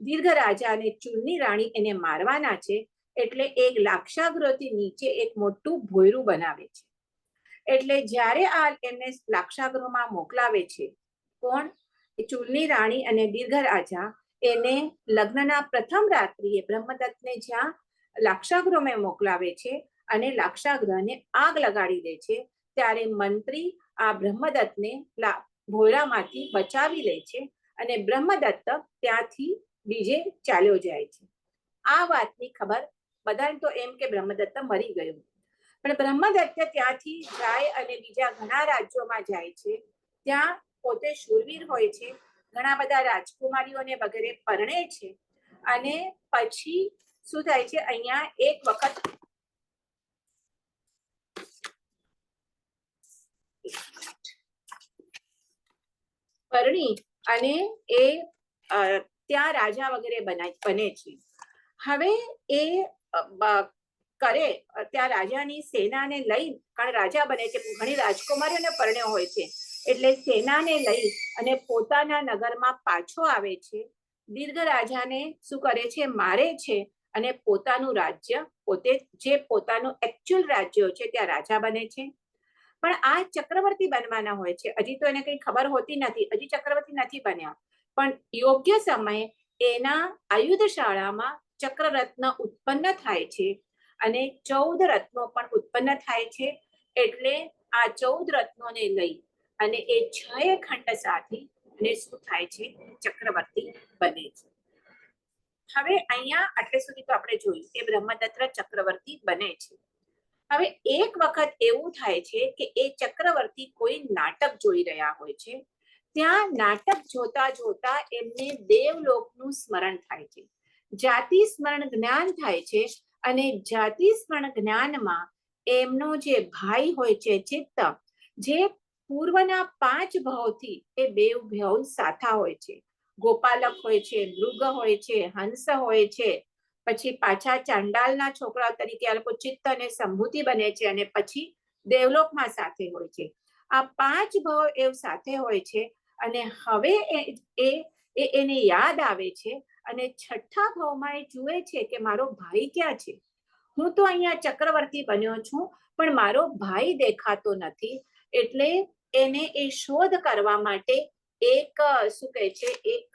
દીર્ઘ રાજા અને ચૂલની રાણી એને મારવાના છે, એટલે એક લાક્ષાગૃહથી નીચે એક મોટું ભોયરું બનાવે છે. એટલે જ્યારે આ એમને લાક્ષાગૃહમાં મોકલાવે છે, કોણ, ચૂલની રાણી અને દીર્ઘ રાજા, એને લગ્નના પ્રથમ રાત્રિએ બ્રહ્મદત્તને જ્યાં લાક્ષાગૃહમાં મોકલાવે છે અને લાક્ષાગૃહને આગ લગાડી દે છે, ત્યારે મંત્રી આ બ્રહ્મદત્તને ભોયરામાંથી બચાવી લે છે અને બ્રહ્મદત્ત ત્યાંથી બીજે ચાલ્યો જાય છે. આ વાતની ખબર બધાને તો એમ કે બ્રહ્મદત્ત મરી ગયો, પણ બ્રહ્મદત્ત ત્યાંથી જાય અને બીજા ઘણા રાજ્યોમાં જાય છે. ત્યાં પોતે શૂરવીર હોય છે, ઘણા બધા રાજકુમારીઓને વગેરે પરણે છે અને પછી શું થાય છે, અહીંયા એક વખત પરણી અને એ ત્યાં રાજા વગેરે બને છે. હવે એ કરે ત્યાં રાજાની સેનાને લઈ, કારણ રાજા બને છે, ઘણી રાજકુમારીઓને પરણ્યો હોય છે, એટલે સેનાને લઈ અને પોતાના નગરમાં પાછો આવે છે. દીર્ઘ રાજાને શું કરે છે, મારે છે અને પોતાનું રાજ્ય પોતે, જે પોતાનું એકચ્યુઅલ રાજ્ય છે ત્યાં રાજા બને છે. પણ આ ચક્રવર્તી બનવાના હોય છે, હજી તો એને કઈ ખબર હોતી નથી, હજી ચક્રવર્તી નથી બન્યા, પણ યોગ્ય સમયે એના આયુધ શાળામાં ચક્રરત્ન ઉત્પન્ન થાય છે અને 14 રત્નો પણ ઉત્પન્ન થાય છે. એટલે આ 14 રત્નોને લઈ અને એ 6 ખંડ સાધી અને શું થાય છે, ચક્રવર્તી બને છે. હવે અહીંયા આટલે સુધી તો આપણે જોયું કે બ્રહ્મદત્ત ચક્રવર્તી બને છે. હવે એક વખત એવું થાય છે કે એ ચક્રવર્તી કોઈ નાટક જોઈ રહ્યા હોય છે. ત્યાં નાટક જોતા જોતા એમને દેવલોકનું સ્મરણ થાય છે, જાતિ સ્મરણ જ્ઞાન થાય છે અને જાતિ સ્મરણ જ્ઞાનમાં એમનો જે ભાઈ હોય છે ચિત્ત, જે પૂર્વના 5 ભાવથી એ 2 ભાવ સાથા હોય છે, ગોપાલક હોય છે, મૃગ હોય છે, હંસ હોય છે, પછી પાછા ચાંડાલના છોકરા તરીકે આ લોકો ચિત્ત અને સંભૂતિ બને છે અને પછી દેવલોકમાં સાથે હોય છે. આ 5 ભાવ એ સાથે હોય છે અને હવે એને યાદ આવે છે અને 6થા ભાવમાં એ જુએ છે કે મારો ભાઈ ક્યાં છે, હું તો અહીંયા ચક્રવર્તી બન્યો છું પણ મારો ભાઈ દેખાતો નથી. એટલે એને એ શોધ કરવા માટે એક શું કહે છે, એક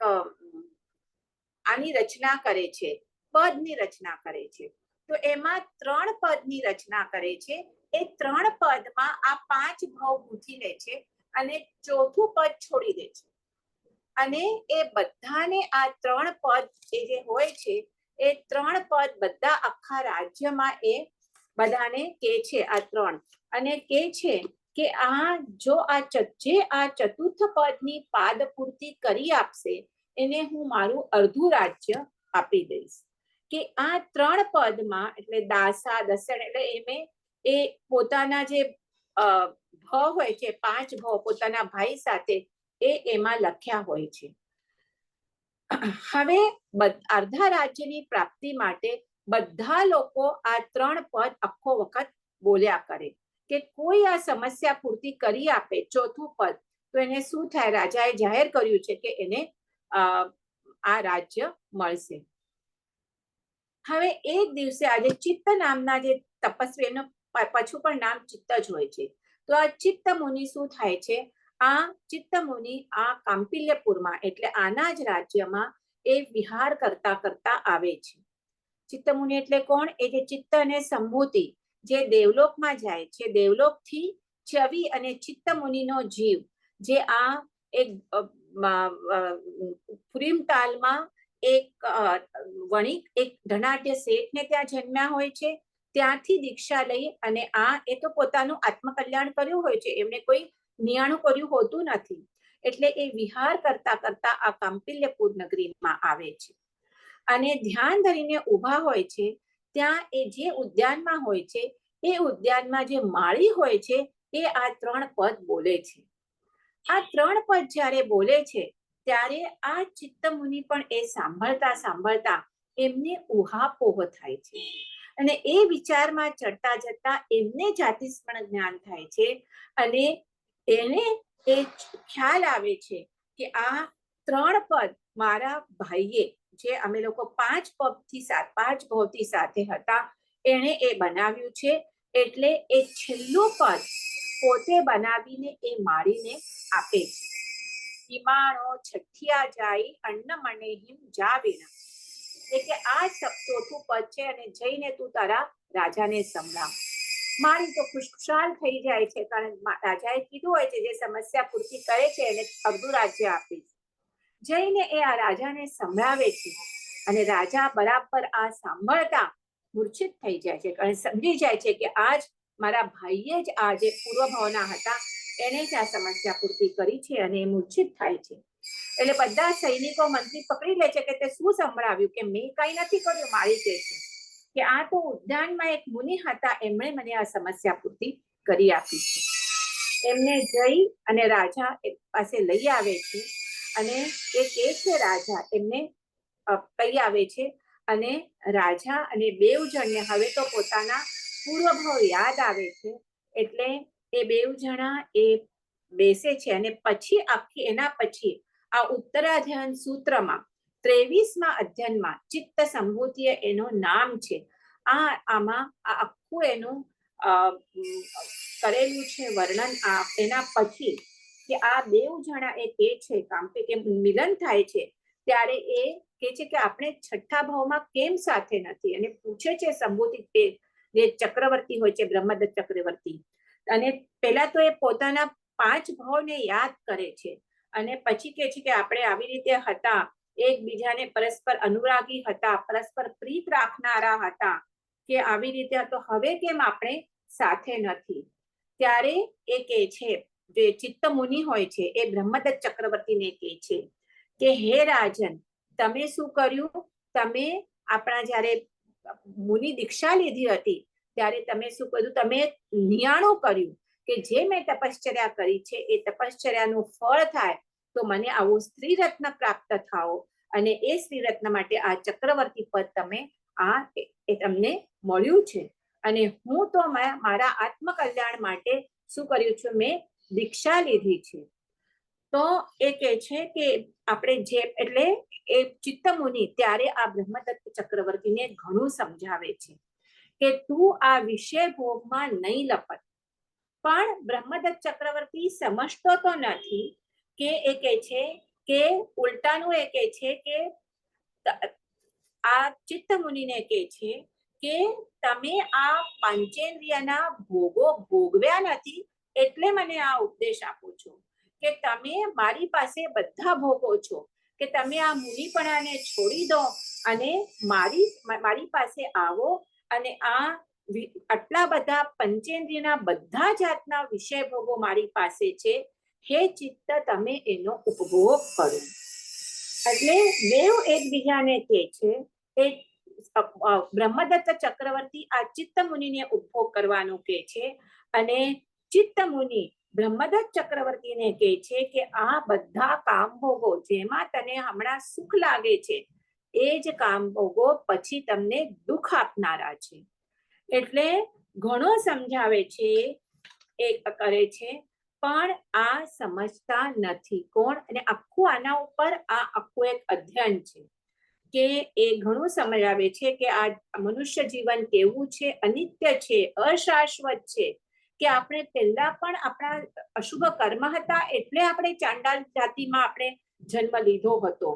આની રચના કરે છે, પદની રચના કરે છે. તો એમાં 3 પદની રચના કરે છે. એ 3 પદમાં આ 5 ભાવ ગૂંથી લે છે અને 4થું પદ છોડી દે છે અને એ બધાને આ 3 પદ જે હોય છે એ 3 પદ બધા આખા રાજ્યમાં એ બધાને કે છે આ 3, અને કે છે કે આ જો જે આ ચતુર્થ પદની પાદ પૂર્તિ કરી આપશે એને હું મારું અડધું રાજ્ય આપી દઈશ. કે આ 3 પદમાં એટલે દાસા દસણ, એટલે એ પોતાના જે ભાવ હોય છે, 5 ભાવ પોતાના ભાઈ સાથે એ એમાં લખ્યા હોય છે. હવે અર્ધા રાજ્યની પ્રાપ્તિ માટે બધા લોકો આ 3 પદ આખો વખત બોલ્યા કરે કે કોઈ આ સમસ્યા પૂર્તિ કરી આપે ચોથું પદ તો એને શું થાય? રાજાએ જાહેર કર્યું છે કે એને આ રાજ્ય મળશે. હવે એક દિવસે આજે ચિત્ત નામના જે તપસ્વી, એનું પાછું પણ નામ ચિત્ત જ હોય છે. તો આ ચિત્ત મુનિ શું થાય છે? આ ચિત્ત મુનિ આ કાંપિલ્યપુરમાં એટલે આના જ રાજ્યમાં એ વિહાર કરતા કરતા આવે છે. ચિત્ત મુનિ એટલે કોણ? એ જે ચિત્ત અને સંભૂતિ જે દેવલોકમાં જાય છે, દેવલોકથી ચવી અને ચિત્ત મુનિનો જીવ જે આ એક પુરીમતાલમાં એક વણિક, એક ધનાઢ્ય શેઠને ત્યાં જન્મ્યા હોય છે. ત્યાંથી દીક્ષા લઈ અને એ તો પોતાનું આત્મકલ્યાણ કર્યું હોય છે, એમને કોઈ નિયાણું કર્યું હોતું નથી. એટલે એ વિહાર કરતા કરતા આ કાંપિલ્યપુર નગરીમાં આવે છે અને ધ્યાન ધરીને ઊભા હોય છે. ત્યાં એ જે ઉદ્યાનમાં હોય છે એ ઉદ્યાનમાં જે માળી હોય છે એ આ 3 પદ બોલે છે. આ 3 પદ જ્યારે બોલે છે ત્યારે આ ચિત્ત મુનિ પણ એ સાંભળતા સાંભળતા એમને ઉહાપોહ થાય છે અને એ વિચારમાં ચડતા જતા એમને જાતિસ્મરણ જ્ઞાન થાય છે અને એને એ ખ્યાલ આવે છે કે આ 3 પદ મારા ભાઈએ, જે અમે લોકો 5 ભાવથી સાથે હતા, એણે એ બનાવ્યું છે. એટલે એ છેલ્લું પદ પોતે બનાવીને એ માળીને આપે છે. હિમાણો છઠિયા જાય અન્ન મને હિમ જાવેણ. એટલે આ ચોથું પદ છે અને જઈને તું તારા રાજાને સંભળાવ. માળી તો ખુશખુશાલ થઈ જાય છે, કારણ રાજાએ કીધું હોય છે જે સમસ્યા પૂર્તિ કરે છે એને અડધું રાજ્ય આપીશ. જઈને એ આ રાજાને સંભળાવે છે અને રાજા બરાબર આ સાંભળતા મૂર્છિત થઈ જાય છે અને સમજી જાય છે કે આજ મારા ભાઈએ જ આ જે પૂર્વભાવના હતા એને જ આ સમસ્યા પૂર્તિ કરી છે અને એ મૂર્છિત થાય છે. એટલે બધા સૈનિકો મંત્રી પકડી લે છે કે તે શું સંભળાવ્યું? કે મેં કઈ નથી કર્યું. માળી કહે છે કે આ તો ઉદ્યાનમાં એક મુનિ હતા, એમણે મને આ સમસ્યા પૂર્તિ કરી આપી છે. એમને જઈ અને રાજા પાસે લઈ આવે છે અને એ કહે છે, રાજા એમને કહી આવે છે અને રાજા અને બેઉ જણને હવે તો પોતાના પૂર્વભાવ યાદ આવે છે. એટલે એ બેઉ જણા એ બેસે છે અને પછી એના પછી આ ઉત્તરાધ્યાન સૂત્રમાં 23મા અધ્યયનમાં ચિત્ત સંભૂતિ એનું નામ છે. આમાં આખું એનું કરેલું છે વર્ણન. એના પછી કે આ બેઉ જણા એ કહે છે કે મિલન થાય છે ત્યારે એ કહે છે કે આપણે છઠ્ઠા ભાવમાં કેમ સાથે નથી, અને પૂછે છે સંભૂતિ જે ચક્રવર્તી હોય છે, બ્રહ્મદત્ત ચક્રવર્તી. અને પહેલા તો એ પોતાના 5 ભાવને યાદ કરે છે અને પછી કહે છે કે આપણે આવી રીતે હતા, એકબીજાને પરસ્પર અનુરાગી હતા, પરસ્પર પ્રીત રાખનારા હતા, કે આવી રીતે તો હવે કેમ આપણે સાથે નથી? ત્યારે એ કહે છે, જે ચિત્ત મુનિ હોય છે એ બ્રહ્મદત્ત ચક્રવર્તીને કહે છે કે હે રાજન, તમે શું કર્યું? તમે આપણા જ્યારે મુનિ દીક્ષા લીધી હતી ત્યારે તમે શું કર્યું? તમે નિયાણું કર્યું કે જે મેં તપશ્ચર્યા કરી છે એ તપશ્ચર્યાનું ફળ થાય તો મને આવું સ્ત્રી રત્ન પ્રાપ્ત થાઓ, અને એ સ્ત્રી રત્ન માટે આ ચક્રવર્તી પદ તમે તમને મળ્યું છે. અને હું તો મારા આત્મકલ્યાણ માટે શું કર્યું છે? મેં દીક્ષા લીધી છે. તો એ કહે છે કે આપણે જે એટલે એ ચિત્ત મુનિ ત્યારે આ બ્રહ્મદત્ત ચક્રવર્તીને ઘણું સમજાવે છે કે તું આ વિષય ભોગમાં નહીં લપટ. પણ બ્રહ્મદત્ત ચક્રવર્તી સમજતો તો નથી કે એ કહે છે કે ઉલટાનું એ કહે છે કે આ ચિત્ત મુનિને કહે છે કે તમે આ પંચેન્દ્રિયના ભોગો ભોગવ્યા નથી એટલે મને આ ઉપદેશ આપો છો કે તમે મારી પાસે બધા ભોગો છો, કે તમે આ મુનિપણાને છોડી દો અને મારી પાસે આવો અને આટલા બધા પંચેન્દ્રિયના બધા જાતના વિષય ભોગો મારી પાસે છે, હે ચિત્ત તમે એનો ઉપભોગ કરો. એટલે બેઉ એકબીજાને કહે છે એ બ્રહ્મદત્ત ચક્રવર્તી આ ચિત્ત મુનિને ઉપભોગ કરવાનું કહે છે અને ચિત્ત મુનિ બ્રહ્મદત્ત ચક્રવર્તીને કહે છે કે આ બધા કામભોગો જેમાં તને હમણાં સુખ લાગે છે એ જ કામભોગો પછી તમને દુઃખ આપનારા છે. એટલે ઘણો સમજાવે છે, એ કરે છે, પણ આ સમજતા નથી. કોણ? અને આખું આના ઉપર આ આખું એક અધ્યયન છે કે એ ઘણું સમજાવે છે કે આ મનુષ્ય જીવન કેવું છે, અનિત્ય છે, અશાશ્વત છે, કે આપણે પહેલા પણ આપણા અશુભ કર્મ હતા એટલે આપણે ચાંડાલ જાતિમાં આપણે જન્મ લીધો હતો.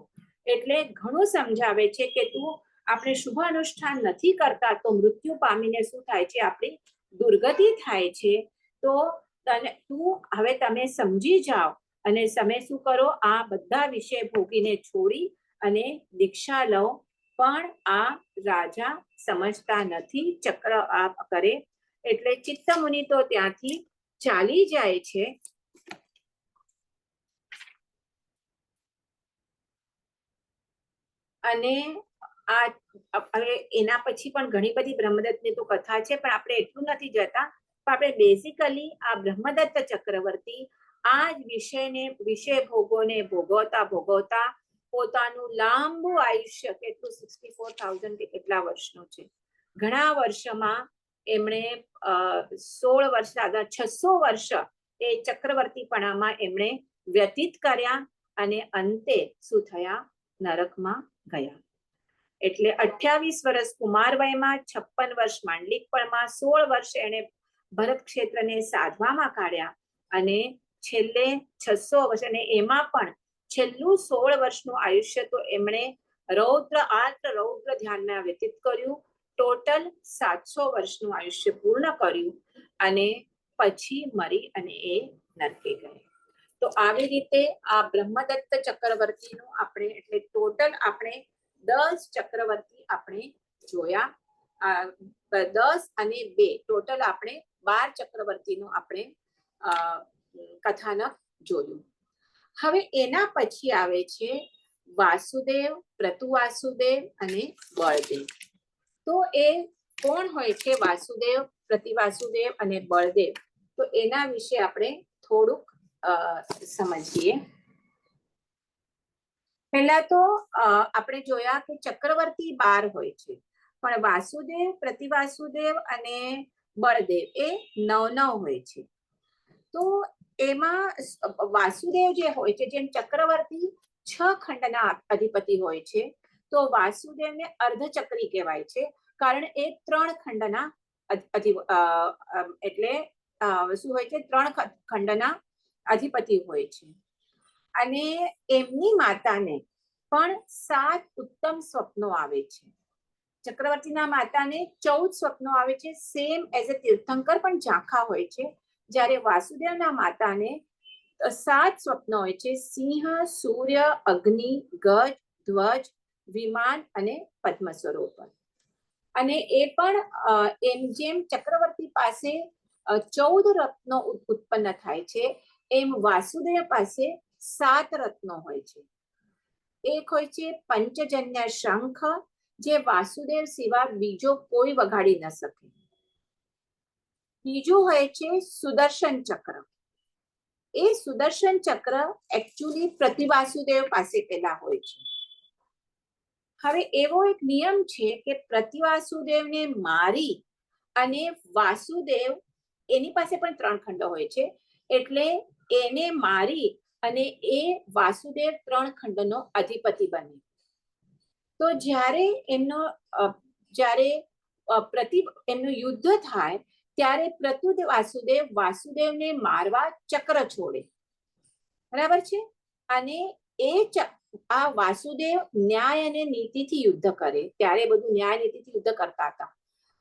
એટલે ઘણું સમજાવે છે કે તું આપણે શુભ અનુષ્ઠાન નથી કરતા તો મૃત્યુ પામીને શું થાય છે, આપણી દુર્ગતિ થાય છે. તો તું હવે તમે સમજી જાઓ અને તમે શું કરો, આ બધા વિષય ભોગીને છોડી અને દીક્ષા લો. પણ આ રાજા સમજતા નથી, ચક્ર આ કરે. એટલે ચિત્તમુનિ તો ત્યાંથી ચાલી જાય છે. અને આ હવે એના પછી પણ ઘણી બધી બ્રહ્મદત્તની તો કથા છે, પણ આપણે એટલું નથી જતા. પણ આપણે બેઝિકલી આ બ્રહ્મદત્ત ચક્રવર્તી આ જ વિષય ભોગોને ભોગવતા પોતાનું લાંબુ આયુષ્ય, કેટલું 64,000 કે કેટલા વર્ષનું છે, ઘણા વર્ષમાં એમણે 16 વર્ષ, 600 વર્ષ એ ચક્રવર્તીપણામાં એમણે વ્યતીત કર્યા અને અંતે શું થયા, નરકમાં ગયા. એટલે 28 વર્ષ કુમાર વયમાં, 56 વર્ષ માંડલિકપણમાં, 16 વર્ષ એને ભરત ક્ષેત્રને સાધવામાં કાઢ્યા અને છેલ્લે 600 વર્ષ, અને એમાં પણ છેલ્લું 16 વર્ષનું આયુષ્ય તો એમણે રૌદ્ર ધ્યાનમાં વ્યતીત કર્યું. ટોટલ 700 વર્ષનું આયુષ્ય પૂર્ણ કર્યું અને પછી મરી અને એ નરકે ગયા. તો આવી રીતે આ બ્રહ્મદત્ત ચક્રવર્તીનું આપણે એટલે ટોટલ આપણે 10 ચક્રવર્તી આપણે જોયા. 10 અને 2 ટોટલ આપણે 12 ચક્રવર્તીનું આપણે કથાનક જોયું. હવે એના પછી આવે છે વાસુદેવ, પ્રતુવાસુદેવ અને બળદેવ. તો એ કોણ હોય છે વાસુદેવ, પ્રતિવાસુદેવ અને બળદેવ? તો એના વિશે આપણે થોડુંક સમજીએ. પહેલા તો આપણે જોયા કે ચક્રવર્તી 12 હોય છે, પણ વાસુદેવ, પ્રતિવાસુદેવ અને બળદેવ એ 9 હોય છે. તો એમાં વાસુદેવ જે હોય છે, જેમ ચક્રવર્તી 6 ખંડના અધિપતિ હોય છે, તો વાસુદેવને અર્ધચક્રી કહેવાય છે, કારણ એ 3 ખંડના એટલે શું હોય છે, 3 ખંડના અધિપતિ હોય છે. અને એમની માતાને પણ 7 ઉત્તમ સ્વપ્નો આવે છે. ચક્રવર્તીના માતાને 14 સ્વપ્નો આવે છે, સેમ એઝ એ તીર્થંકર પણ ઝાંખા હોય છે. જ્યારે વાસુદેવના માતાને 7 સ્વપ્નો હોય છે, સિંહ, સૂર્ય, અગ્નિ, ગજ, ધ્વજ, વિમાન અને પદ્મ સ્વરૂપ. અને એ પણ એમ જેમ ચક્રવર્તી પાસે 14 રત્નો ઉત્પન્ન થાય છે, એમ વાસુદેવ પાસે 7 રત્નો હોય છે. એક હોય છે પંચજન્ય શંખ, જે વાસુદેવ સિવાય બીજો કોઈ વગાડી ન શકે. બીજું હોય છે સુદર્શન ચક્ર. એ સુદર્શન ચક્ર એકચ્યુઅલી પ્રતિવાસુદેવ પાસે પેલા હોય છે. હવે એવો એક નિયમ છે કે પ્રતિવાસુદેવને મારી અને વાસુદેવ, એની પાસે પણ 3 ખંડો હોય છે, એટલે એને મારી અને એ વાસુદેવ 3 ખંડનો અધિપતિ બને. તો જ્યારે એમનું યુદ્ધ થાય ત્યારે વાસુદેવ વાસુદેવને મારવા ચક્ર છોડે, બરાબર છે. અને આ વાસુદેવ ન્યાય અને નીતિથી યુદ્ધ કરે, ત્યારે બધું ન્યાય નીતિથી યુદ્ધ કરતા હતા.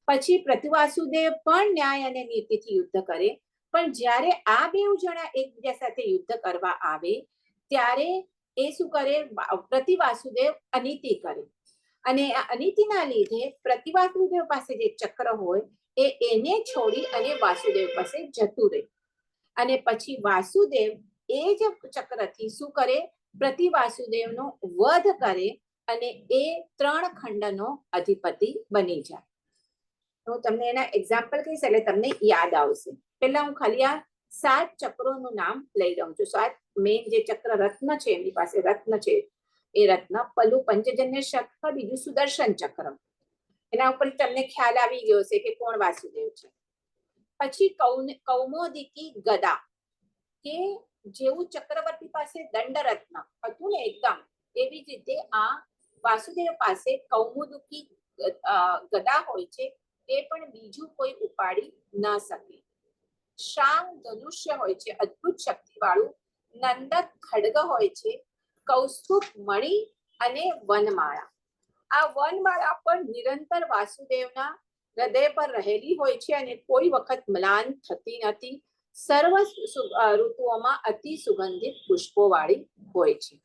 પછી પ્રતિવાસુદેવ પણ ન્યાય અને નીતિથી યુદ્ધ કરે. પણ જ્યારે આ બે જણા એકબીજા સાથે યુદ્ધ કરવા આવે ત્યારે એ શું કરે, પ્રતિવાસુદેવ અનીતિ કરે. અને આ અનીતિના લીધે પ્રતિવાસુદેવ પાસે જે ચક્ર હોય એને છોડી અને વાસુદેવ પાસે જતું રહે. અને પછી વાસુદેવ એ જ ચક્રથી શું કરે, પ્રતિવાસુદેવનો વધ કરે અને એ 3 ખંડનો અધિપતિ બની જાય. તો તમને એના એક્ઝામ્પલ કહીશ એટલે તમને યાદ આવશે. પહેલા હું ખાલી આ 7 ચક્રોનું નામ લઈ લઉં છું. 7 મેઇન જે ચક્ર રત્ન છે, એમની પાસે રત્ન છે, એ રત્ન પહેલું પંચજન્ય ચક્ર, બીજું સુદર્શન ચક્ર. એના ઉપર તમને ખ્યાલ આવી ગયો છે કે કોણ વાસુદેવ છે. પછી કૌમોદિકી ગદા, કે જેવું ચક્રવર્તી પાસે દંડરત્ન હતું ને એકદમ, એવી જ રીતે આ વાસુદેવ પાસે કૌમુદકી ગદા હોય છે, એ પણ બીજું કોઈ ઉપાડી ન શકે. શાંગ ધનુષ્ય હોય છે, અદ્ભુત શક્તિ વાળું. નંદક ખડગ હોય છે, કૌસ્તુભ મણિ અને વનમાળા. આ વનમાળા પણ નિરંતર વાસુદેવના હૃદય પર રહેલી હોય છે અને કોઈ વખત મ્લાન થતી નથી. સર્વ ઋતુઓમાં અતિ સુગંધિત પુષ્પો વાળી હોય છે.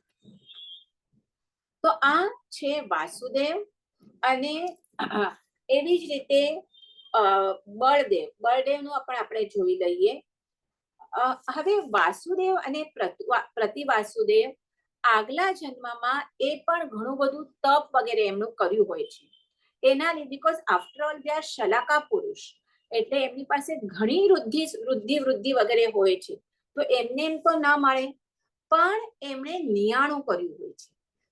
તો આ છે વાસુદેવ. અને એવી જ રીતે બળદેવનું પણ આપણે જોઈ લઈએ. હવે વાસુદેવ અને પ્રતિવાસુદેવ આગલા જન્મમાં એ પણ ઘણું બધું તપ વગેરે એમનું કર્યું હોય છે. એના લીધે because after all they are શલાકા પુરુષ, એટલે એમની પાસે ઘણી વૃદ્ધિ વગેરે હોય છે. તો એમને એમ તો ના મળે, પણ એમણે નિયાણું કર્યું હોય છે.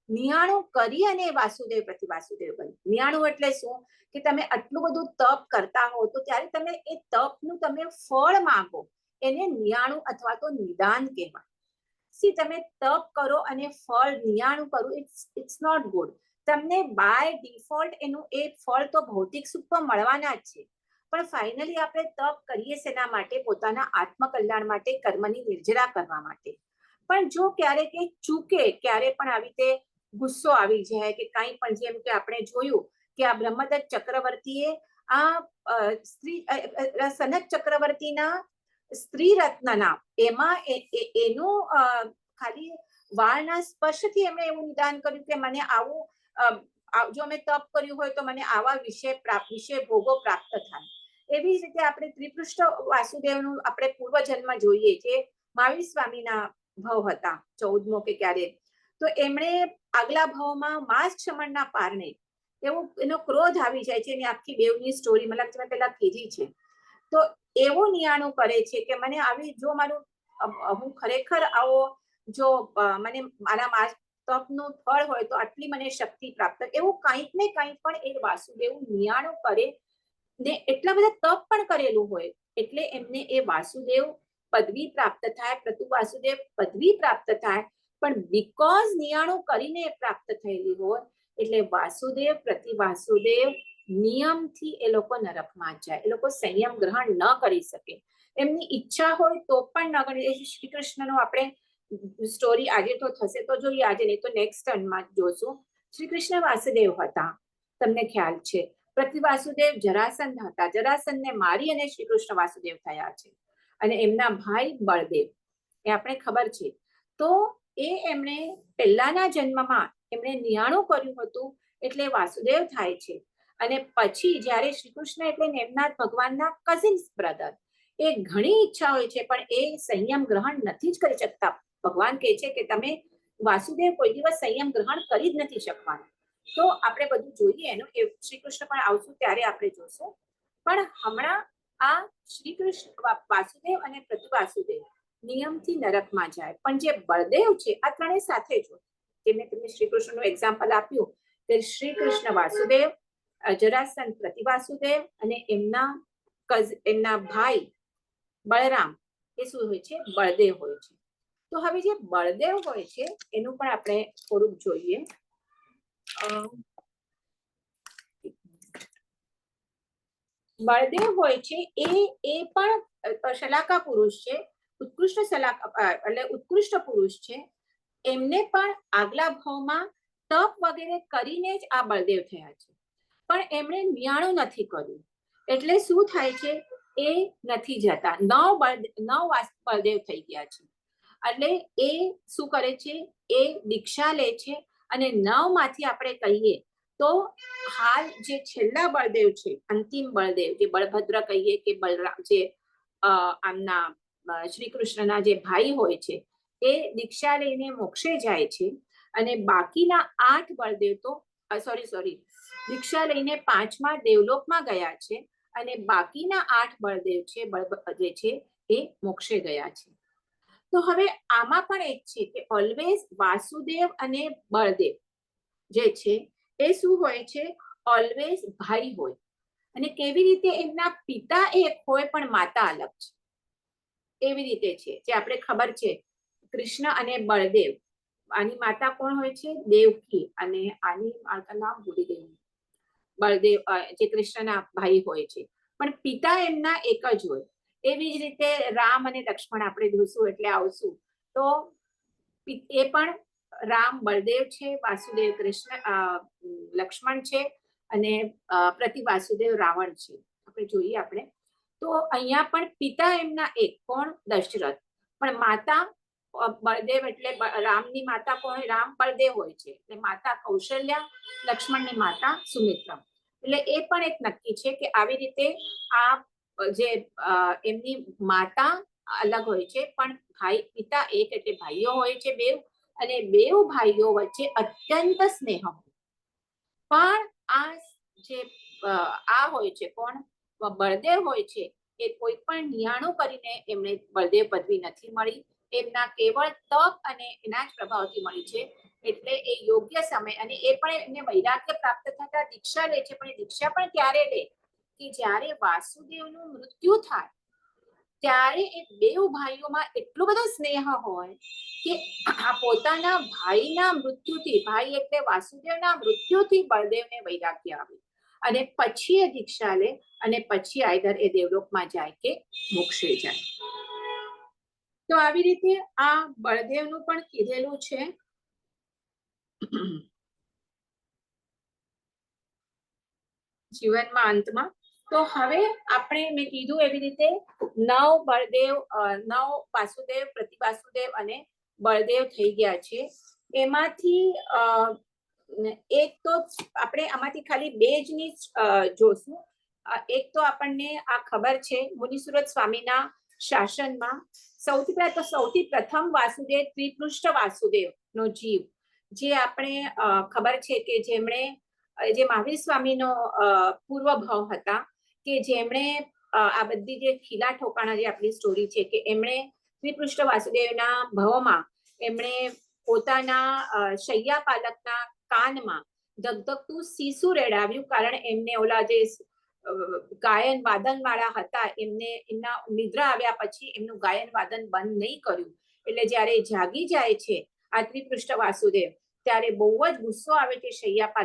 નિયાણું કરી અને વાસુદેવ પ્રતિવાસુદેવ બન્યું. નિયાણું એટલે શું કે તમે આટલું બધું તપ કરતા હો તો ત્યારે તમે એ તપનું તમે ફળ માંગો, એને નિયાણું અથવા તો નિદાન કહેવાય. સી તમે તપ કરો અને ફળ નિયાણું કરો, ઇટ્સ નોટ ગુડ. તમને બાય ડિફોલ્ટ એનું એ ફળ તો ભૌતિક સુખ તો મળવાના જ છે, પણ ફાઇનલી આપણે તપ કરીએ શેના માટે? પોતાના આત્મકલ્યાણ માટે, કર્મની નિર્જરા કરવા માટે. પણ જો ક્યારેક એ ચૂકે, ક્યારે પણ આવી રીતે ગુસ્સો આવી જાય કે કાંઈ પણ, જેમ કે આપણે જોયું કે આ બ્રહ્મદત્ત ચક્રવર્તીએ આ સનત ચક્રવર્તીના સ્ત્રી રત્નના એમાં એનું ખાલી વાળના સ્પર્શથી એમણે એવું નિદાન કર્યું કે મને આવું જો મેં તપ કર્યું હોય તો મને આવા વિષય ભોગો પ્રાપ્ત થાય. એવી જ રીતે આપણે ત્રિપૃષ્ઠ વાસુદેવનું આપણે પૂર્વજન્મ જોઈએ છે. મહાવીર સ્વામીના ભવ હતા 14મો કે ક્યારે, તો એમણે આગલા ભવમાં માસ ક્ષમણના પારણે એવું એનો ક્રોધ આવી જાય છે. એની આખી દેવની સ્ટોરી મતલબ તમે પેલા કીધી છે. તો એવું નિયાણું કરે છે કે મને આવી, જો મારું હું ખરેખર આવો જો મને મારા માસ તપનું ફળ હોય તો આટલી મને શક્તિ પ્રાપ્ત, એવું કંઈક ને કંઈક પણ એ વાસુદેવ નિયાણું કરે ને એટલા બધા તપ પણ કરેલું હોય એટલે એમને એ વાસુદેવ પદવી પ્રાપ્ત થાય, પ્રતુ વાસુદેવ પદવી પ્રાપ્ત થાય. પણ બીકોઝ નિયાણું કરીને પ્રાપ્ત થયેલી હોય એટલે વાસુદેવ પ્રતિ વાસુદેવ નિયમથી એ લોકો નરકમાં જાય. એ લોકો સંયમ ગ્રહણ ન કરી શકે. એમની ઈચ્છા હોય તો પણ ન કરી. શ્રી કૃષ્ણનો આપણે સ્ટોરી આજે તો થશે તો જોઈએ, આજે નહીં તો નેક્સ્ટ ટર્નમાં જોશું. શ્રી કૃષ્ણ વાસુદેવ હતા, તમને ખ્યાલ છે. પ્રતિવાસુદેવ જરાસંધ હતા. જરાસંધને મારી અને શ્રી કૃષ્ણ વાસુદેવ થયા છે. અને એમના ભાઈ બળદેવ, એ આપણે ખબર છે. તો એ એમણે પહેલાના જન્મમાં એમણે નિયાણું કર્યું હતું એટલે વાસુદેવ થાય છે. અને પછી જ્યારે શ્રી કૃષ્ણ એટલે એમના ભગવાનના કઝિન્સ બ્રધર, એ ઘણી ઈચ્છા હોય છે પણ એ સંયમ ગ્રહણ નથી જ કરી શકતા. ભગવાન કહે છે કે તમે વાસુદેવ કોઈ દિવસ સંયમ ગ્રહણ કરી જ નથી શકવાના. તો આપણે બધું જોઈએ એનું, એ શ્રી કૃષ્ણ પણ આવશું ત્યારે આપણે જોશું. પણ હમણાં આ શ્રી કૃષ્ણ વાસુદેવ અને પ્રતિ વાસુદેવ નિયમથી નરકમાં જાય. પણ જે બળદેવ છે આ ત્રણેય સાથે જ હોય. જે મેં તમને શ્રી કૃષ્ણનું એક્ઝામ્પલ આપ્યું કે શ્રી કૃષ્ણ વાસુદેવ, જરાસંધ પ્રતિવાસુદેવ અને એમના ભાઈ બળરામ એ શું હોય છે? બળદેવ હોય છે. તો હવે જે બળદેવ હોય છે એનું પણ આપણે થોડુંક જોઈએ. બળદેવ હોય છે એ પણ શલાકા પુરુષ છે, ઉત્કૃષ્ટ શલાકા એટલે ઉત્કૃષ્ટ પુરુષ છે. એમને પણ આગલા ભાવમાં તપ વગેરે કરીને જ આ બળદેવ થયા છે. પણ એમણે નિયાણું નથી કર્યું એટલે શું થાય છે? એ નથી જતા. 9 બળદેવ થઈ ગયા છે. એટલે એ શું કરે છે? એ દીક્ષા લે છે અને 9 માંથી આપણે કહીએ તો હાલ જે છેલ્લા બળદેવ છે, અંતિમ બળદેવ, જે બળભદ્ર કહીએ કે બલરામ, જે આમના શ્રી કૃષ્ણના જે ભાઈ હોય છે, એ દીક્ષા લઈને મોક્ષે જાય છે. અને બાકીના 8 બળદેવ તો દીક્ષા લઈને 5મા દેવલોકમાં ગયા છે. અને બાકીના 8 બળદેવ છે, જે છે એ મોક્ષે ગયા છે. તો હવે આમાં પણ એક છે કે ઓલવેઝ વાસુદેવ અને બળદેવ જે છે એ શું હોય છે, ઓલવેઝ ભાઈ હોય. અને કેવી રીતે એમના પિતા એક હોય પણ માતા અલગ છે, એવી રીતે છે જે આપણે ખબર છે કૃષ્ણ અને બળદેવ. આની માતા કોણ હોય છે, દેવકી, અને આની માતા નામ ભૂલી ગઈ. બળદેવ જે કૃષ્ણના ભાઈ હોય છે, પણ પિતા એમના એક જ હોય. એવી જ રીતે રામ અને લક્ષ્મણ આપણે જોશું એટલે આવશું તો એ પણ રામ બળદેવ છે, વાસુદેવ કૃષ્ણ લક્ષ્મણ છે, અને પ્રતિ વાસુદેવ રાવણ છે. આપણે જોઈએ આપણે તો અહીંયા પણ પિતા એમના એક, કોણ, દશરથ, પણ માતા બળદેવ એટલે રામની માતા કોણ, રામ બળદેવ હોય છે, એટલે માતા કૌશલ્યા, લક્ષ્મણની માતા સુમિત્રા. એટલે એ પણ એક નક્કી છે કે આવી રીતે આ જે એમની માતા અલગ હોય છે પણ ભાઈ પિતા એક એટલે ભાઈઓ હોય છે બેવ, અને બેવ ભાઈઓ વચ્ચે અત્યંત સ્નેહ. પણ આ જે આ હોય છે કોણ, બળદેવ હોય છે, એ કોઈ પણ નિયાણું કરીને એમને બળદેવ પદવી નથી મળી. એમના કેવળ તપ અને એના જ પ્રભાવથી મળી છે. એટલે એ યોગ્ય સમય, અને એ પણ એમને વૈરાગ્ય પ્રાપ્ત થતા દીક્ષા લે છે, પણ એ દીક્ષા પણ ક્યારે લે કે જ્યારે વાસુદેવનું મૃત્યુ થાય ત્યારે એ બેવ ભાઈઓમાં એટલો બધો સ્નેહ હોય કે પોતાના ભાઈના મૃત્યુથી, ભાઈ એટલે વાસુદેવના મૃત્યુથી બળદેવને વૈરાગ્ય આવે, અને પછી એ દીક્ષા લે, અને પછી આઈધર એ દેવલોકમાં જાય કે મોક્ષે જાય. તો આવી રીતે આ બળદેવનું પણ કીધેલું છે. જીવનમાં અંતમાં તો હવે આપણે મેં કીધું એવી રીતે 9 બળદેવ, 9 વાસુદેવ, પ્રતિ વાસુદેવ અને બળદેવ થઈ ગયા છે. એમાંથી એક તો આપણે આમાંથી ખાલી 2 જ ની જોશું. એક તો આપણને આ ખબર છે મુનિસુરત સ્વામીના શાસનમાં સૌથી પ્રથમ વાસુદેવ ત્રિપૃષ્ઠ વાસુદેવ નો જીવ, જે આપણે ખબર છે કે જેમણે જે મહાવીર સ્વામીનો પૂર્વ ભાવ હતા, કે જેમણે આ બધી જે ખીલા ઠોકાણા જે આપણી સ્ટોરી છે કે એમણે શ્રીકૃષ્ણ વાસુદેવના ભવમાં એમણે પોતાના શૈયા પાલકના કાનમાં ધગધગતું સીસું રેડાવ્યું, કારણ એમને ઓલા જે ગાયન વાદન વાળા હતા એમને એમના નિદ્રા આવ્યા પછી એમનું ગાયન વાદન બંધ નહીં કર્યું. એટલે જ્યારે જાગી જાય છે આ ત્રિપૃષ્ઠ વાસુદેવ, ત્યારે બહુ જ ગુસ્સો આવે છે શૈયા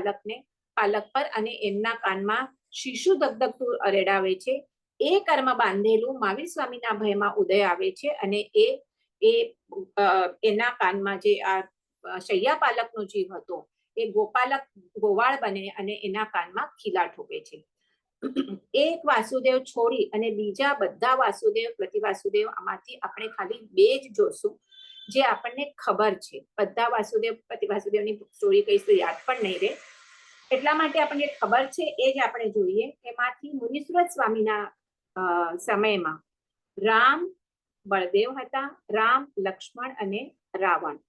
પાલક પર, અને એમના કાનમાં શીશુ ધગધગતું રેડાવે છે. એ કર્મ બાંધેલું મહાવીર સ્વામીના ભયમાં ઉદય આવે છે, અને એના કાનમાં જે આ શૈયા પાલકનો જીવ હતો એ ગોવાળ બને અને એના કાનમાં ખીલા ઠોકે છે. એક વાસુદેવ છોડી અને બીજા બધા વાસુદેવ, પ્રતિ વાસુદેવ, આમાંથી આપણે ખાલી 2 જ જોશું જે આપણને ખબર છે. બધા વાસુદેવ પ્રતિ વાસુદેવની સ્ટોરી કઈ તો યાદ પણ નહીં રહે, એટલા માટે આપણને ખબર છે એ જ આપણે જોઈએ. એમાંથી મુનિસુરત સ્વામીના સમયમાં રામ બળદેવ હતા, રામ લક્ષ્મણ અને રાવણ,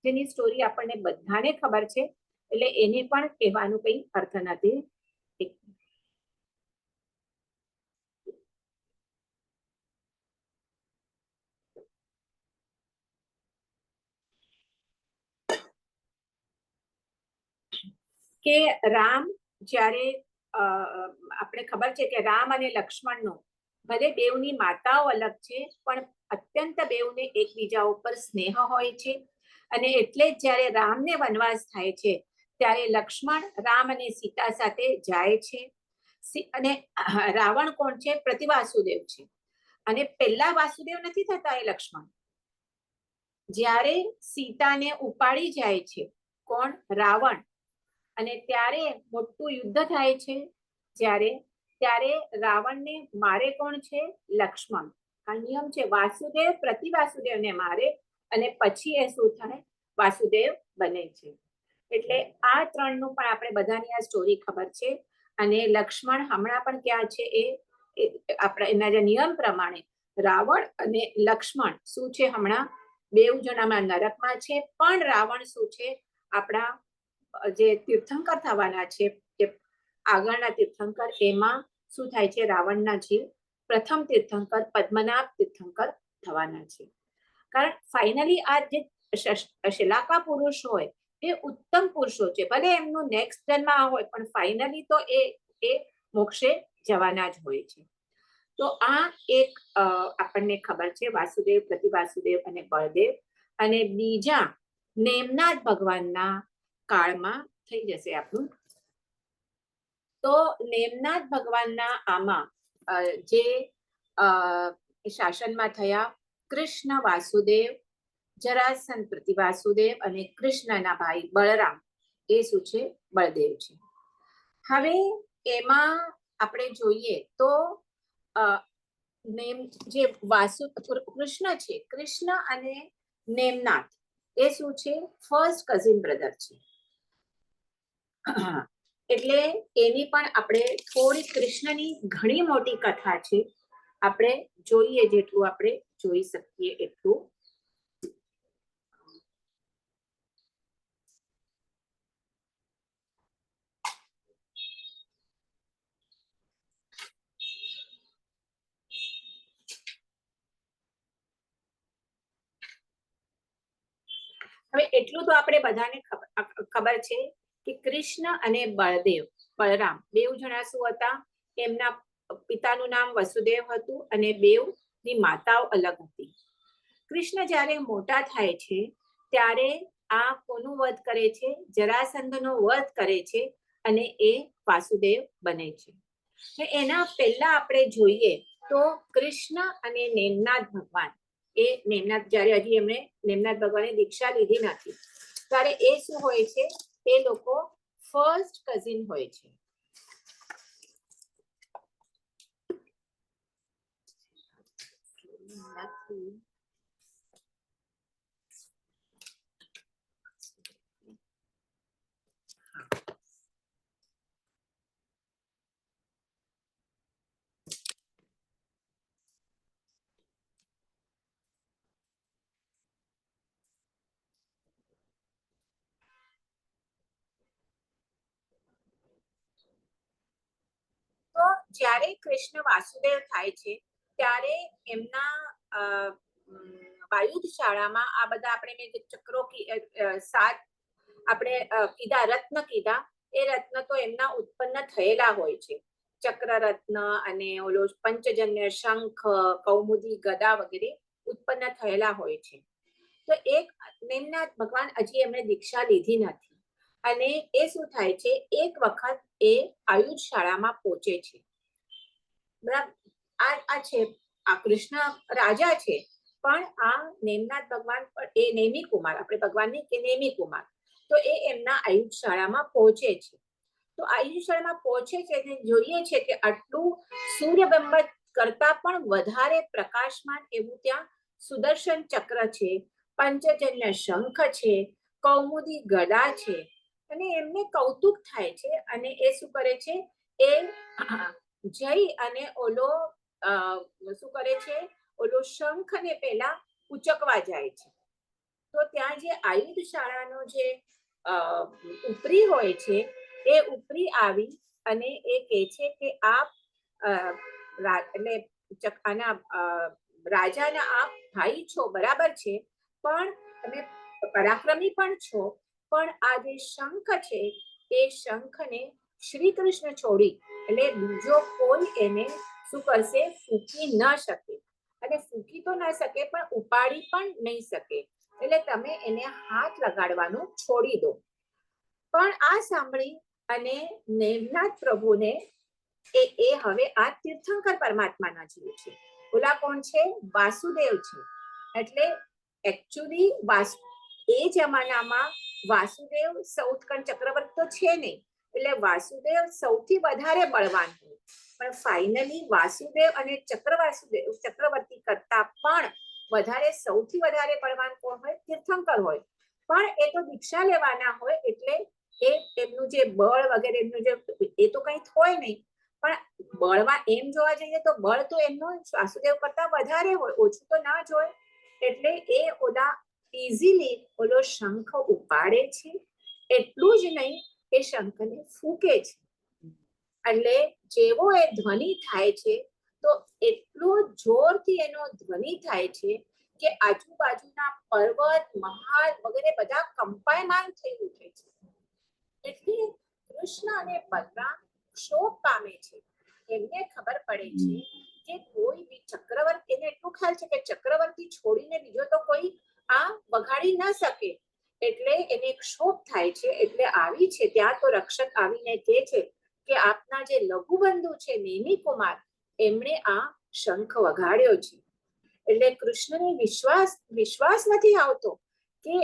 જેની સ્ટોરી આપણને બધાને ખબર છે, એટલે એને પણ કહેવાનું કઈ અર્થ નથી. કે રામ જ્યારે આપણે ખબર છે કે રામ અને લક્ષ્મણનો ભલે બેવની માતાઓ અલગ છે પણ અત્યંત બેવને એકબીજા ઉપર સ્નેહ હોય છે, અને એટલે જ જ્યારે રામને વનવાસ થાય છે ત્યારે લક્ષ્મણ રામ અને સીતા સાથે જાય છે. અને રાવણ કોણ છે, પ્રતિવાસુદેવ છે, અને પહેલા વાસુદેવ નથી થતા એ લક્ષ્મણ. જ્યારે સીતાને ઉપાડી જાય છે કોણ, રાવણ, અને ત્યારે મોટું યુદ્ધ થાય છે ત્યારે રાવણને મારે કોણ છે, લક્ષ્મણ. આ નિયમ છે, વાસુદેવ પ્રતિ વાસુદેવને મારે અને પછી એ શું થાય, વાસુદેવ બને છે. એટલે આ 3નું પણ આપણે બધાની આ સ્ટોરી ખબર છે. અને લક્ષ્મણ હમણાં પણ ક્યાં છે, એ આપણા એના જે નિયમ પ્રમાણે રાવણ અને લક્ષ્મણ શું છે, હમણાં 2 જણામાં નરકમાં છે, પણ રાવણ શું છે, આપણા જે તીર્થંકર થવાના છે, જે આગળના તીર્થંકર, એમાં શું થાય છે, રાવણના જીવ પ્રથમ તીર્થંકર પદ્મનાભ તીર્થંકર થવાના છે. કારણ ફાઇનલી આ જે શલાકા પુરુષ હોય એ ઉત્તમ પુરુષો છે, ભલે એમનું નેક્સ્ટ જન્મ હોય પણ ફાઇનલી તો એ મોક્ષે જવાના જ હોય છે. તો આ એક આપણને ખબર છે વાસુદેવ, પ્રતિવાસુદેવ અને બળદેવ. અને બીજા નેમનાથ ભગવાનના કાળમાં થઈ જશે આપણું. તો નેમનાથ ભગવાનના આમાં જે શાસનમાં થયા કૃષ્ણ વાસુદેવ, જરાસંઘ પ્રતિવાસુદેવ અને કૃષ્ણના ભાઈ બળરામ, એ શું છે? બળદેવ છે. હવે એમાં આપણે જોઈએ તો જે કૃષ્ણ છે, કૃષ્ણ અને નેમનાથ એ શું છે? ફર્સ્ટ કઝિન બ્રધર છે. એટલે એની પણ આપણે થોડી, કૃષ્ણની ઘણી મોટી કથા છે, આપણે જોઈએ જેટલું આપણે જોઈ શકીએ એટલું. હવે એટલું તો આપણે બધાને ખબર છે કે કૃષ્ણ અને બળદેવ, બળરામ, બેવ જણા શું હતા? એમના પિતાનું નામ વસુદેવ હતું અને બેવની માતાઓ અલગ હતી. કૃષ્ણ જ્યારે મોટા થાય છે ત્યારે આ કોનું વધ કરે છે? જરાસંઘનો વધ કરે છે અને એ વાસુદેવ બને છે. એના પહેલા આપણે જોઈએ તો કૃષ્ણ અને નેમનાથ ભગવાન, એ નેમનાથ જ્યારે હજી એમણે નેમનાથ ભગવાને દીક્ષા લીધી નથી ત્યારે એ શું હોય છે? એ લોકો ફર્સ્ટ કઝિન હોય છે. તો જ્યારે કૃષ્ણ વાસુદેવ થાય છે ત્યારે એમના વાયુદ શાળામાં આ બધા આપણે ચક્રો 7 આપણે કીધા, રત્ન કીધા, એ રત્ન તો એમના ઉત્પન્ન થયેલા હોય છે. ચક્ર રત્ન અને ઓલો પંચજન્ય શંખ, કૌમુદી, ગદા વગેરે ઉત્પન્ન થયેલા હોય છે. તો એક નેમનાથ ભગવાન હજી એમણે દીક્ષા લીધી નથી અને એ શું થાય છે? એક વખત એ આયુધ શાળામાં પહોંચે છે. બરાબર, આ છે, આ કૃષ્ણ રાજા છે, પણ આ નેમનાથ ભગવાન એ નેમી કુમાર, આપણે ભગવાનની કે નેમી કુમાર, તો એ એમના આયુધ શાળામાં પહોંચે છે. તો આયુધ શાળામાં પહોંચે છે અને જોઈએ છે કે આટલું સૂર્યબિંબ કરતા પણ વધારે પ્રકાશમાન એવું ત્યાં સુદર્શન ચક્ર છે, પંચજન્ય શંખ છે, કૌમુદી ગદા છે. અને એમને કૌતુક થાય છે અને એ શું કરે છે? એ જઈ અને ઓલો શું કરે છે? ઓલો શંખને પહેલા ઉચકવા જાય છે. તો ત્યાં જે આયુધ શાળાનો જે ઉપરી હોય છે, એ ઉપરી આવી અને એ કહે છે કે આપ એટલે આના રાજાના આપ ભાઈ છો, બરાબર છે, પણ તમે પરાક્રમી પણ છો, પણ આ જે શંખ છે એ શંખને શ્રી કૃષ્ણ છોડી એટલે બીજો કોઈ એને શું કરશે? ફૂંકી ન શકે. અને ફૂંકી તો ન શકે પણ ઉપાડી પણ નહીં શકે. એટલે તમે એને હાથ લગાડવાનું છોડી દો. પણ આ સાંભળી અને નેમનાથ પ્રભુને એ હવે આ તીર્થંકર પરમાત્માના જીવ છે. ઓલા કોણ છે? વાસુદેવ છે. એટલે એકચ્યુઅલી એ જમાનામાં વાસુદેવ સૌત્કણ ચક્રવર્તી તો છે નહીં, એટલે વાસુદેવ સૌથી વધારે બળવાન હોય. પણ ફાઇનલી વાસુદેવ અને ચક્રવર્તી કરતા પણ વધારે, સૌથી વધારે બળવાન કોણ હોય? તીર્થંકર હોય. પણ એ તો દીક્ષા લેવાના હોય એટલે એમનું જે બળ વગેરે એમનું જે એ તો કઈ હોય નહીં. પણ બળવા એમ જોવા જઈએ તો બળ તો એમનું વાસુદેવ કરતા વધારે હોય, ઓછું તો ના જ હોય. એટલે એ ઓલા ઇઝીલી ઓલો શંખ ઉપાડે છે. એટલું જ નહીં, એ શંખને ફૂંકે છે. એટલે જેવો એ ધ્વનિ થાય છે તો એટલો જોરથી એનો ધ્વનિ થાય છે કે આજુબાજુના પર્વત મહાલ વગેરે બધા કંપાયમાન થઈ ઉઠે છે. એટલે કૃષ્ણ અને બલરામ શોક પામે છે. એમને ખબર પડે છે કે કોઈ ચક્રવર્તી, એને એટલું ખ્યાલ છે કે ચક્રવર્તી છોડીને બીજો તો કોઈ આ વગાડી ન શકે, એટલે એને એક શોક થાય છે. એટલે આવી છે ત્યાં તો રક્ષક આવીને કહે છે કે આપના જે લઘુબંધુ છે નેમિ કુમાર, એમણે આ શંખ વગાડ્યો છે. એટલે કૃષ્ણને વિશ્વાસ નથી આવતો કે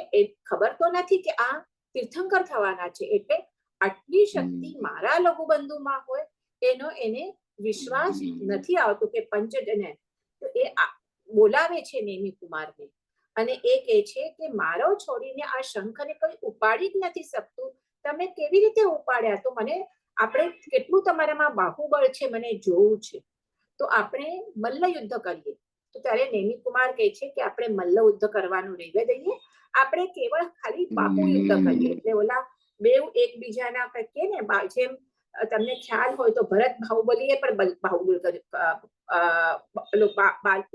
ખબર તો નથી કે આ તીર્થંકર થવાના છે, એટલે આટલી શક્તિ મારા લઘુબંધુમાં હોય એનો એને વિશ્વાસ નથી આવતો કે પંચજન્ય. તો એ બોલાવે છે નેમિ કુમારને અને એ કહે છે કે મારો છોડીને આ શંખને કોઈ ઉપાડી જ નથી શકતું, તમે કેવી રીતે ઉપાડ્યા? તો મને આપણે કેટલું તમારામાં બાહુબળ છે મને જોવું છે, તો આપણે મલ્લ યુદ્ધ કરીએ. તો ત્યારે નેમિ કુમાર કહે છે કે આપણે મલ્લ યુદ્ધ કરવાનું રહેવા દઈએ, આપણે કેવળ ખાલી બાહુ યુદ્ધ કરીએ. એટલે ઓલા બેઉ એકબીજાના કહે ને, જેમ તમને ખ્યાલ હોય તો ભરત બાહુબલીએ પણ બાહુબલી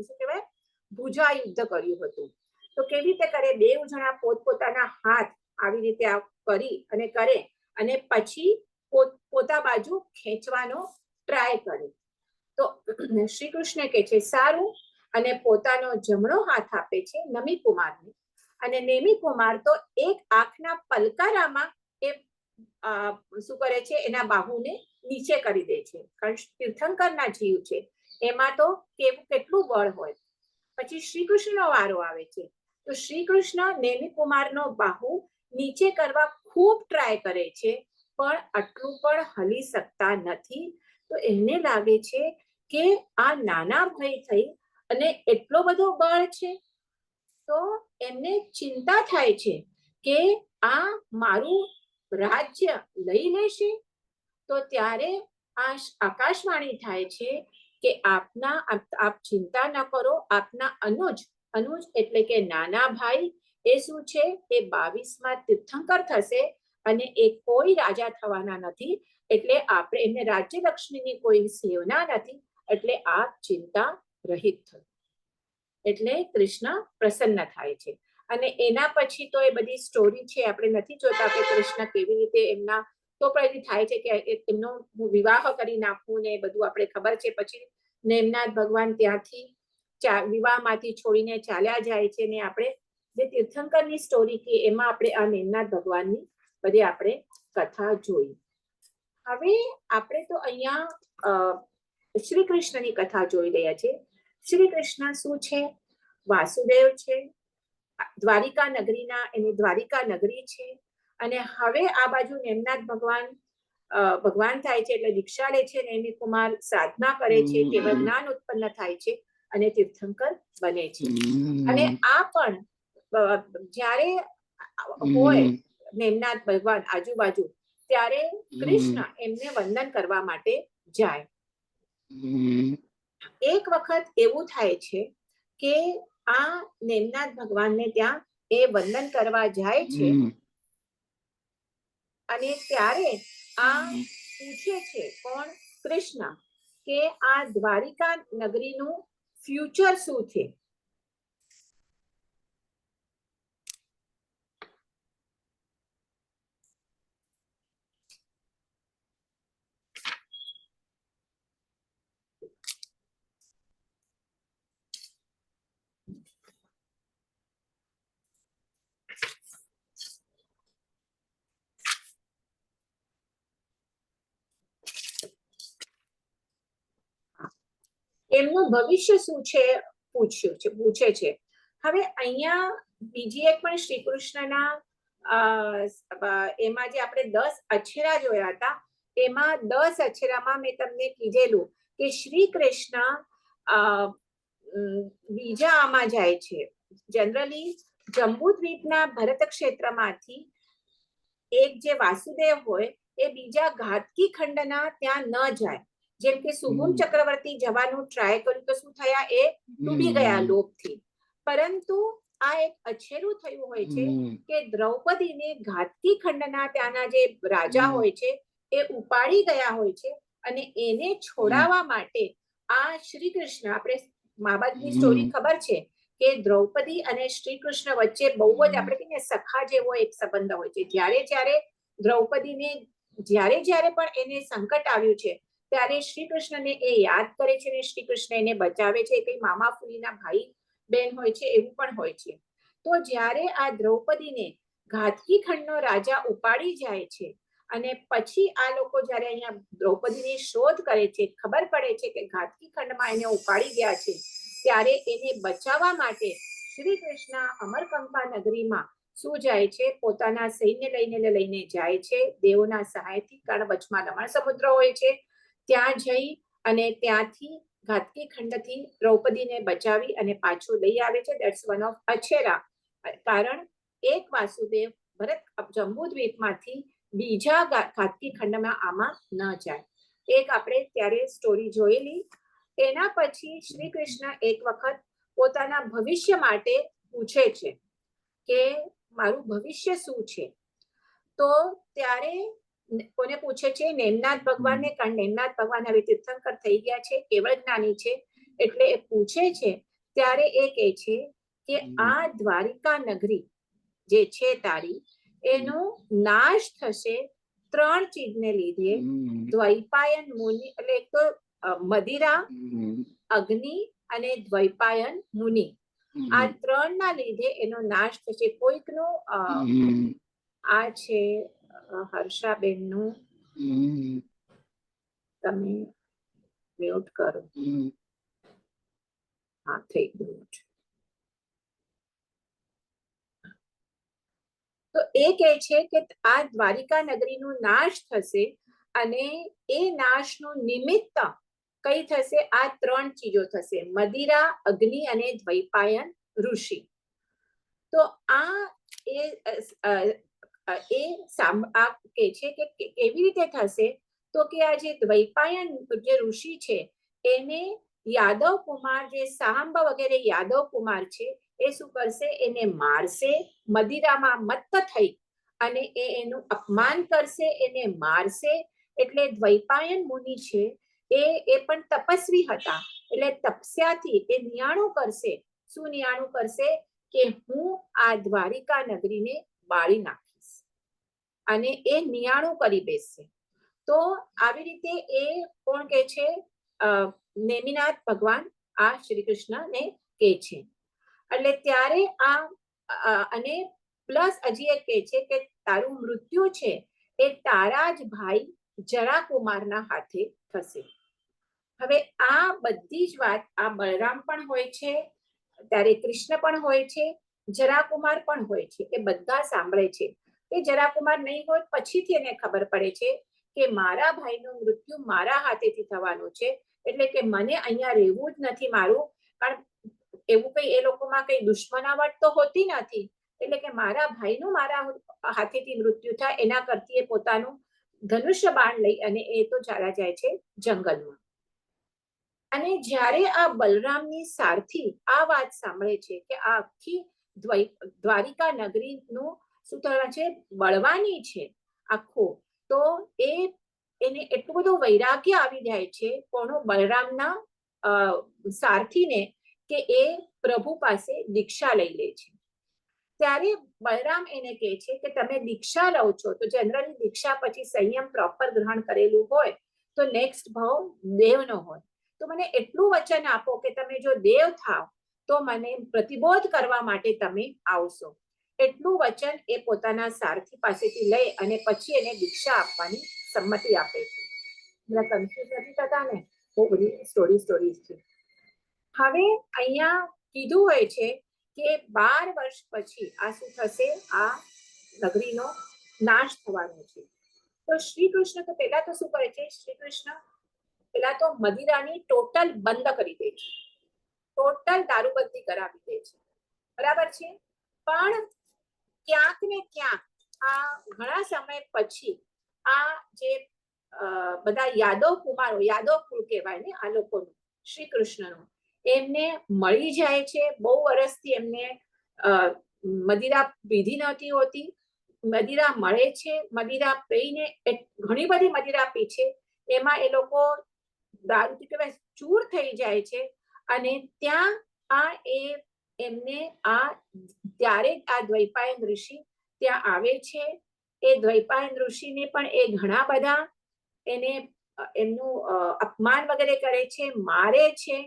શું કહેવાય ભુજા યુદ્ધ કર્યું હતું. તો કેવી રીતે કરે, બેઉ જણા પોતપોતાના હાથ આવી રીતે કરી અને કરે અને પછી પોતા બાજુ ખેંચવાનો ટ્રાય કરે. તો શ્રી કૃષ્ણ કહે છે સારું, અને પોતાનો જમણો હાથ આપે છે નમિ કુમારને, અને નેમિ કુમાર તો એક આંખના પલકારામાં એ શું કરે છે, એના બાહુને નીચે કરી દે છે. કારણ તીર્થંકરના જીવ છે એમાં તો કેટલું બળ હોય. પછી શ્રી કૃષ્ણનો વારો આવે છે. તો શ્રી કૃષ્ણ નેમિ કુમારનો બાહુ નીચે કરવા ખૂબ ટ્રાય કરે છે, પણ આટલું પણ હલી શકતા નથી. તો એને લાગે છે કે આ નાના ભાઈ થઈ અને એટલો બધો બળ છે. તો એમને ચિંતા થાય છે કે આ મારું રાજ્ય લઈ લેશે. તો ત્યારે આ આકાશવાણી થાય છે કે આપ ચિંતા ન કરો, આપના અનુજ એટલે કે નાના ભાઈ એ શું છે, એ 22માં તીર્થંકર થશે અને એ કોઈ રાજા થવાના નથી. એટલે આપણે એમને રાજ્ય લક્ષ્મીની કોઈ સેવના નથી, એટલે આપ ચિંતા રહિત થો. એટલે કૃષ્ણ પ્રસન્ન થાય છે. અને એના પછી તો એ બધી સ્ટોરી છે, આપણે નથી જોતા કે કૃષ્ણ કેવી રીતે એમના તો પણ થાય છે કે એમનો વિવાહ કરી નાખવું ને બધું આપણે ખબર છે. પછી નેમનાથ ભગવાન ત્યાંથી વિવાહમાંથી છોડીને ચાલ્યા જાય છે ને આપણે જે તીર્થંકરની સ્ટોરી કે એમાં આપણે આ નેમનાથ ભગવાનની બધી આપણે કથા જોઈ. હવે આપણે તો અહીંયા શ્રી કૃષ્ણની કથા જોઈ રહ્યા છે. શ્રી કૃષ્ણ શું છે? વાસુદેવ છે, દ્વારિકા નગરીના, એની દ્વારિકા નગરી છે. અને હવે આ બાજુ નેમનાથ ભગવાન થાય છે, એટલે દીક્ષા લે છે. નેમિ કુમાર સાધના કરે છે, કેવળ જ્ઞાન ઉત્પન્ન થાય છે અને તીર્થંકર બને છે. અને આ પણ જ્યારે હોય નેમનાથ ભગવાન આજુબાજુ, ત્યારે કૃષ્ણ એમને વંદન કરવા માટે જાય. એક વખત એવું થાય છે કે આ નેમનાથ ભગવાનને ત્યાં એ વંદન કરવા જાય છે અને ત્યારે આ પૂછે છે, કોણ? કૃષ્ણ, કે આ દ્વારિકા નગરીનું ફ્યુચર શું છે? એમનું ભવિષ્ય શું છે પૂછે છે. હવે અહીંયા બીજી એક પણ શ્રી કૃષ્ણના એમાં જે આપણે 10 અક્ષરા જોયા હતા, એમાં 10 અક્ષરામાં મેં તમને કીધેલું કે શ્રી કૃષ્ણ બીજા આમાં જાય છે. જનરલી જંબુદ્વીપના ભરત ક્ષેત્રમાંથી એક જે વાસુદેવ હોય એ બીજા ઘાતકી ખંડના ત્યાં ન જાય. જેમ કે સુહુમ ચક્રવર્તી જવાનું ટ્રાય કર્યું તો શું થયા? એ ડૂબી ગયા લોભથી. પરંતુ આ એક અછેરું થયું હોય છે કે દ્રૌપદીને ઘાતકી ખંડના ત્યાંના જે રાજા હોય છે એ ઉપાડી ગયા હોય છે અને એને છોડાવવા માટે આ શ્રી કૃષ્ણ, આપણે મહાભારતની સ્ટોરી ખબર છે કે દ્રૌપદી અને શ્રી કૃષ્ણ વચ્ચે બહુ જ આપણે કહીએ સખા જેવો એક સંબંધ હોય છે. જ્યારે દ્રૌપદીને જ્યારે પણ એને સંકટ આવ્યું છે ત્યારે શ્રી કૃષ્ણને એ યાદ કરે છે અને શ્રી કૃષ્ણ એને બચાવે છે. કઈ મામા ફૂલીના ભાઈ બેન હોય છે એવું પણ હોય છે. તો જ્યારે આ દ્રૌપદીને ઘાતકી ખંડનો રાજા ઉપાડી જાય છે અને પછી આ લોકો જ્યારે અહીંયા દ્રૌપદીની શોધ કરે છે, ખબર પડે છે કે ઘાતકી ખંડમાં એને ઉપાડી ગયા છે, ત્યારે એને બચાવવા માટે શ્રી કૃષ્ણ અમરકંપા નગરીમાં શું જાય છે, પોતાના સૈન્ય લઈને જાય છે દેવોના સહાયથી, કારણ વચમાં લવણ સમુદ્ર હોય છે. ત્યાં જઈ અને ત્યાંથી ઘાતકી ખંડથી દ્રૌપદીને બચાવી અને પાછું લઈ આવે છે. દેટ્સ વન ઓફ અછેરા. કારણ એક વાસુદેવ ભરત જંબુદ્વીપમાંથી બીજા ઘાતકી ખંડમાં આમાં ન જાય. એક આપણે ત્યારે સ્ટોરી જોયેલી. તેના પછી શ્રી કૃષ્ણ એક વખત પોતાના ભવિષ્ય માટે પૂછે છે કે મારું ભવિષ્ય શું છે. તો ત્યારે કોને પૂછે છે? નેમનાથ ભગવાનને, કારણ નેમનાથ ભગવાન હવે તીર્થંકર થઈ ગયા છે, કેવળ જ્ઞાની છે, એટલે એ પૂછે છે. ત્યારે એ કહે છે કે આ દ્વારિકા નગરી જે છે તારી, એનો નાશ થશે 3 ચીજને લીધે. દ્વૈપાયન મુનિ, એટલે એક તો મદિરા, અગ્નિ અને દ્વૈપાયન મુનિ, આ 3 ના લીધે એનો નાશ થશે. કોઈકનું આ છે હર્ષાબેન નું, તમે મ્યુટ કરો. હા, થઈ ગયું. તો એ કહે છે કે આ દ્વારિકા નગરીનું નાશ થશે અને એ નાશનું નિમિત્ત કઈ થશે? આ 3 ચીજો થશે, મદિરા, અગ્નિ અને દ્વૈપાયન ઋષિ. તો આ કહે છે કે કેવી રીતે થશે? તો કે આ જે દ્વૈપાયન જે ઋષિ છે એને યાદવ કુમાર, જે સાંબ વગેરે યાદવ કુમાર છે, એ શું કરશે? એને મારશે. મદિરામાં મત્ત થઈ અને એનું અપમાન કરશે, એને મારશે. એટલે દ્વૈપાયન મુનિ છે એ પણ તપસ્વી હતા, એટલે તપસ્યાથી એ નિયાણું કરશે. શું નિયાણું કરશે? કે હું આ દ્વારિકા નગરીને બાળી નાખીશ, અને એ નિયાણું કરી બેસશે. તો આવી રીતે એ કોણ કે છે? નેમિનાથ ભગવાન આ શ્રી કૃષ્ણને કહે છે. એટલે ત્યારે અને પ્લસ હજી એક કહે છે કે તારું મૃત્યુ છે એ તારા જ ભાઈ જરાકુમારના હાથે થશે. હવે આ બધી જ વાત, આ બલરામ પણ હોય છે, ત્યારે કૃષ્ણ પણ હોય છે, જરાકુમાર પણ હોય છે, એ બધા સાંભળે છે. એ જરાકુમાર નહીં હોય પછીથી એને ખબર પડે છે કે મારા ભાઈનું મૃત્યુ મારા હાથેથી થવાનું છે, એટલે કે મને અહીંયા રહેવું જ નથી મારું. કારણ એવું કઈ એ લોકોમાં કઈ દુશ્મનાવટ તો હોતી નથી, એટલે કે મારા ભાઈનું મારા હાથેથી મૃત્યુ થાય એના કરતી એ પોતાનું ધનુષ્ય બાણ લઈ અને એ તો ચાલા જાય છે જંગલમાં. અને જ્યારે આ બલરામની સારથી આ વાત સાંભળે છે કે આ આખી દ્વારિકા નગરીનું શું થવાનું છે, બળવાની છે આખું, તો એને એટલું બધું વૈરાગ્ય આવી જાય છે કોનો? બલરામના સારથીને, કે એ પ્રભુ પાસે દીક્ષા લઈ લે છે. ત્યારે બલરામ એને કહે છે કે તમે દીક્ષા લો છો તો જનરલી દીક્ષા પછી સંયમ પ્રોપર ગ્રહણ કરેલું હોય તો નેક્સ્ટ ભાવ દેવનો હોય. તો મને એટલું વચન આપો કે તમે જો દેવ થાવ તો મને પ્રતિબોધ કરવા માટે તમે આવશો. એટલું વચન એ પોતાના સારથી પાસેથી લઈ અને પછી એને દીક્ષા આપવાની સંમતિ આપે છે. બધા કન્ફ્યુઝ નથી થતા ને? બહુ બધી સ્ટોરી છે. હવે અહીંયા કીધું હોય છે કે 12 વર્ષ પછી આ શું થશે? આ નગરીનો નાશ થવાનો છે. તો શ્રી કૃષ્ણ તો પહેલા તો શું કરે છે? શ્રી કૃષ્ણ પેલા તો મદિરાની ટોટલ બંધ કરી દે છે, ટોટલ દારૂબંધી કરાવી દે છે, બરાબર છે. પણ ક્યાંક ને ક્યાંક આ ઘણા સમય પછી આ જે બધા યાદવ કુમારો, યાદવ કુળ કહેવાય ને આ લોકોનું, શ્રી કૃષ્ણનું, એમને મળી જાય છે. બહુ વર્ષથી એમને મદિરા પીધી નહોતી હોતી, મદિરા મળે છે. મદિરા પીને ઘણી બધી મદિરા પી છે. એમાં એ લોકો દારૂથી કહેવાય ચૂર થઈ જાય છે. અને ત્યાં એમને ત્યારે આ દ્વૈપાયન ઋષિ ત્યાં આવે છે. એ દ્વૈપાયન ઋષિને પણ એ ઘણા બધા એમનું અપમાન વગેરે કરે છે, મારે છે.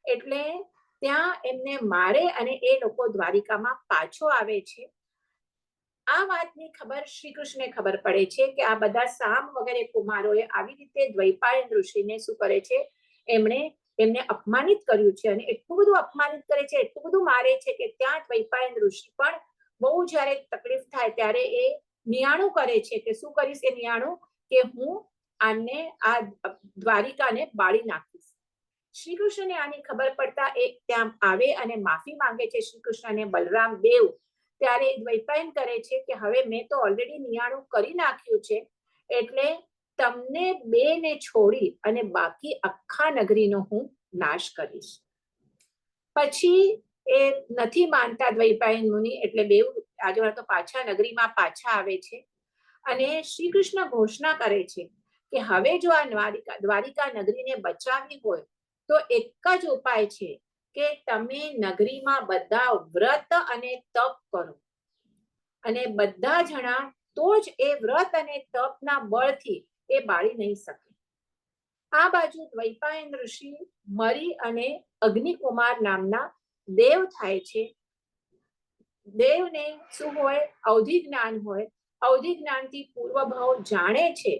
એટલે ત્યાં એમને મારે અને એ લોકો દ્વારિકામાં પાછો આવે છે. આ વાતની ખબર શ્રી કૃષ્ણને ખબર પડે છે કે આ બધા સામ વગેરે કુમારોએ આવી રીતે દ્વૈપાયન ઋષિને શું કરે છે, એમને અપમાનિત કર્યું છે. અને એટલું બધું અપમાનિત કરે છે, એટલું બધું મારે છે કે ત્યાં દ્વૈપાયન ઋષિ પણ બહુ જયારે તકલીફ થાય ત્યારે એ નિયાણું કરે છે કે શું કરીશ એ નિયાણું કે હું આ દ્વારિકાને બાળી નાખીશ. શ્રી કૃષ્ણને આની ખબર પડતા એ ત્યાં આવે અને માફી માંગે છે શ્રી કૃષ્ણ અને બલરામ દેવ. ત્યારે દ્વૈપાયન કરે છે કે હવે મેં તો ઓલરેડી નિયાણું કરી નાખ્યું છે, એટલે તમને બે ને છોડી અને બાકી આખા નગરીનો હું નાશ કરીશ. પછી એ નથી માનતા દ્વૈપાયન મુનિ, એટલે બેવ આગળ તો પાછા નગરીમાં પાછા આવે છે. અને શ્રી કૃષ્ણ ઘોષણા કરે છે કે હવે જો આ દ્વારિકા નગરીને બચાવવી હોય તો એક જ ઉપાય છે કે તમે નગરીમાં બધા વ્રત અને તપ કરો, અને બધા જણા તો જ એ વ્રત અને તપના બળથી એ બાળી નહીં શકે. આ બાજુ દ્વૈપાયન ઋષિ મરી અને અગ્નિકુમાર નામના દેવ થાય છે. દેવને શું હોય? અવધિ જ્ઞાન હોય. અવધિ જ્ઞાનથી પૂર્વભાવ જાણે છે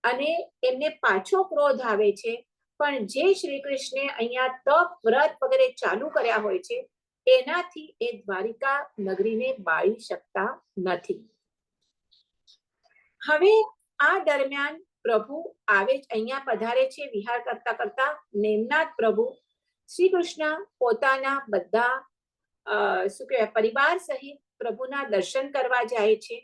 અને એમને પાછો ક્રોધ આવે છે. પણ જે શ્રી કૃષ્ણે અહીંયા તપ વ્રત વગેરે ચાલુ કર્યા હોય છે એનાથી એ દ્વારિકા નગરીને બાળી શકતા નથી. હવે આ દરમિયાન પ્રભુ આવે, અહીંયા પધારે છે. વિહાર કરતા કરતા નેમનાથ પ્રભુ શ્રી કૃષ્ણ પોતાના બધા શું કહેવાય પરિવાર સહિત પ્રભુના દર્શન કરવા જાય છે.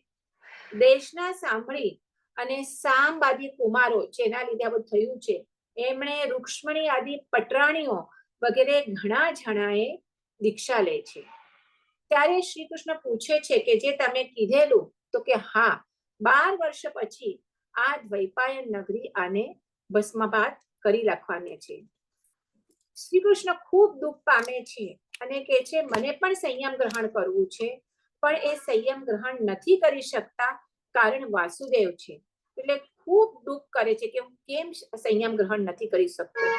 દેશના સાંભળી અને સામ આદિ કુમારો જેના લીધે આ થયું છે, એમણે રૂક્ષ્મણી આદિ પટરાણીઓ વગેરે ઘણા જણાએ દીક્ષા લે છે. ત્યારે શ્રી કૃષ્ણ પૂછે છે કે જે તમે કીધેલું, તો કે હા, 12 વર્ષ પછી આ દ્વૈપાયન નગરી આને ભસ્મપાત કરી રાખવાની છે. શ્રી કૃષ્ણ ખૂબ દુઃખ પામે છે અને કહે છે મને પણ સંયમ ગ્રહણ કરવું છે, પણ એ સંયમ ગ્રહણ નથી કરી શકતા, કારણ વાસુદેવ છે. એટલે ખૂબ દુઃખ કરે છે કે હું કેમ સંયમ ગ્રહણ નથી કરી શકતો.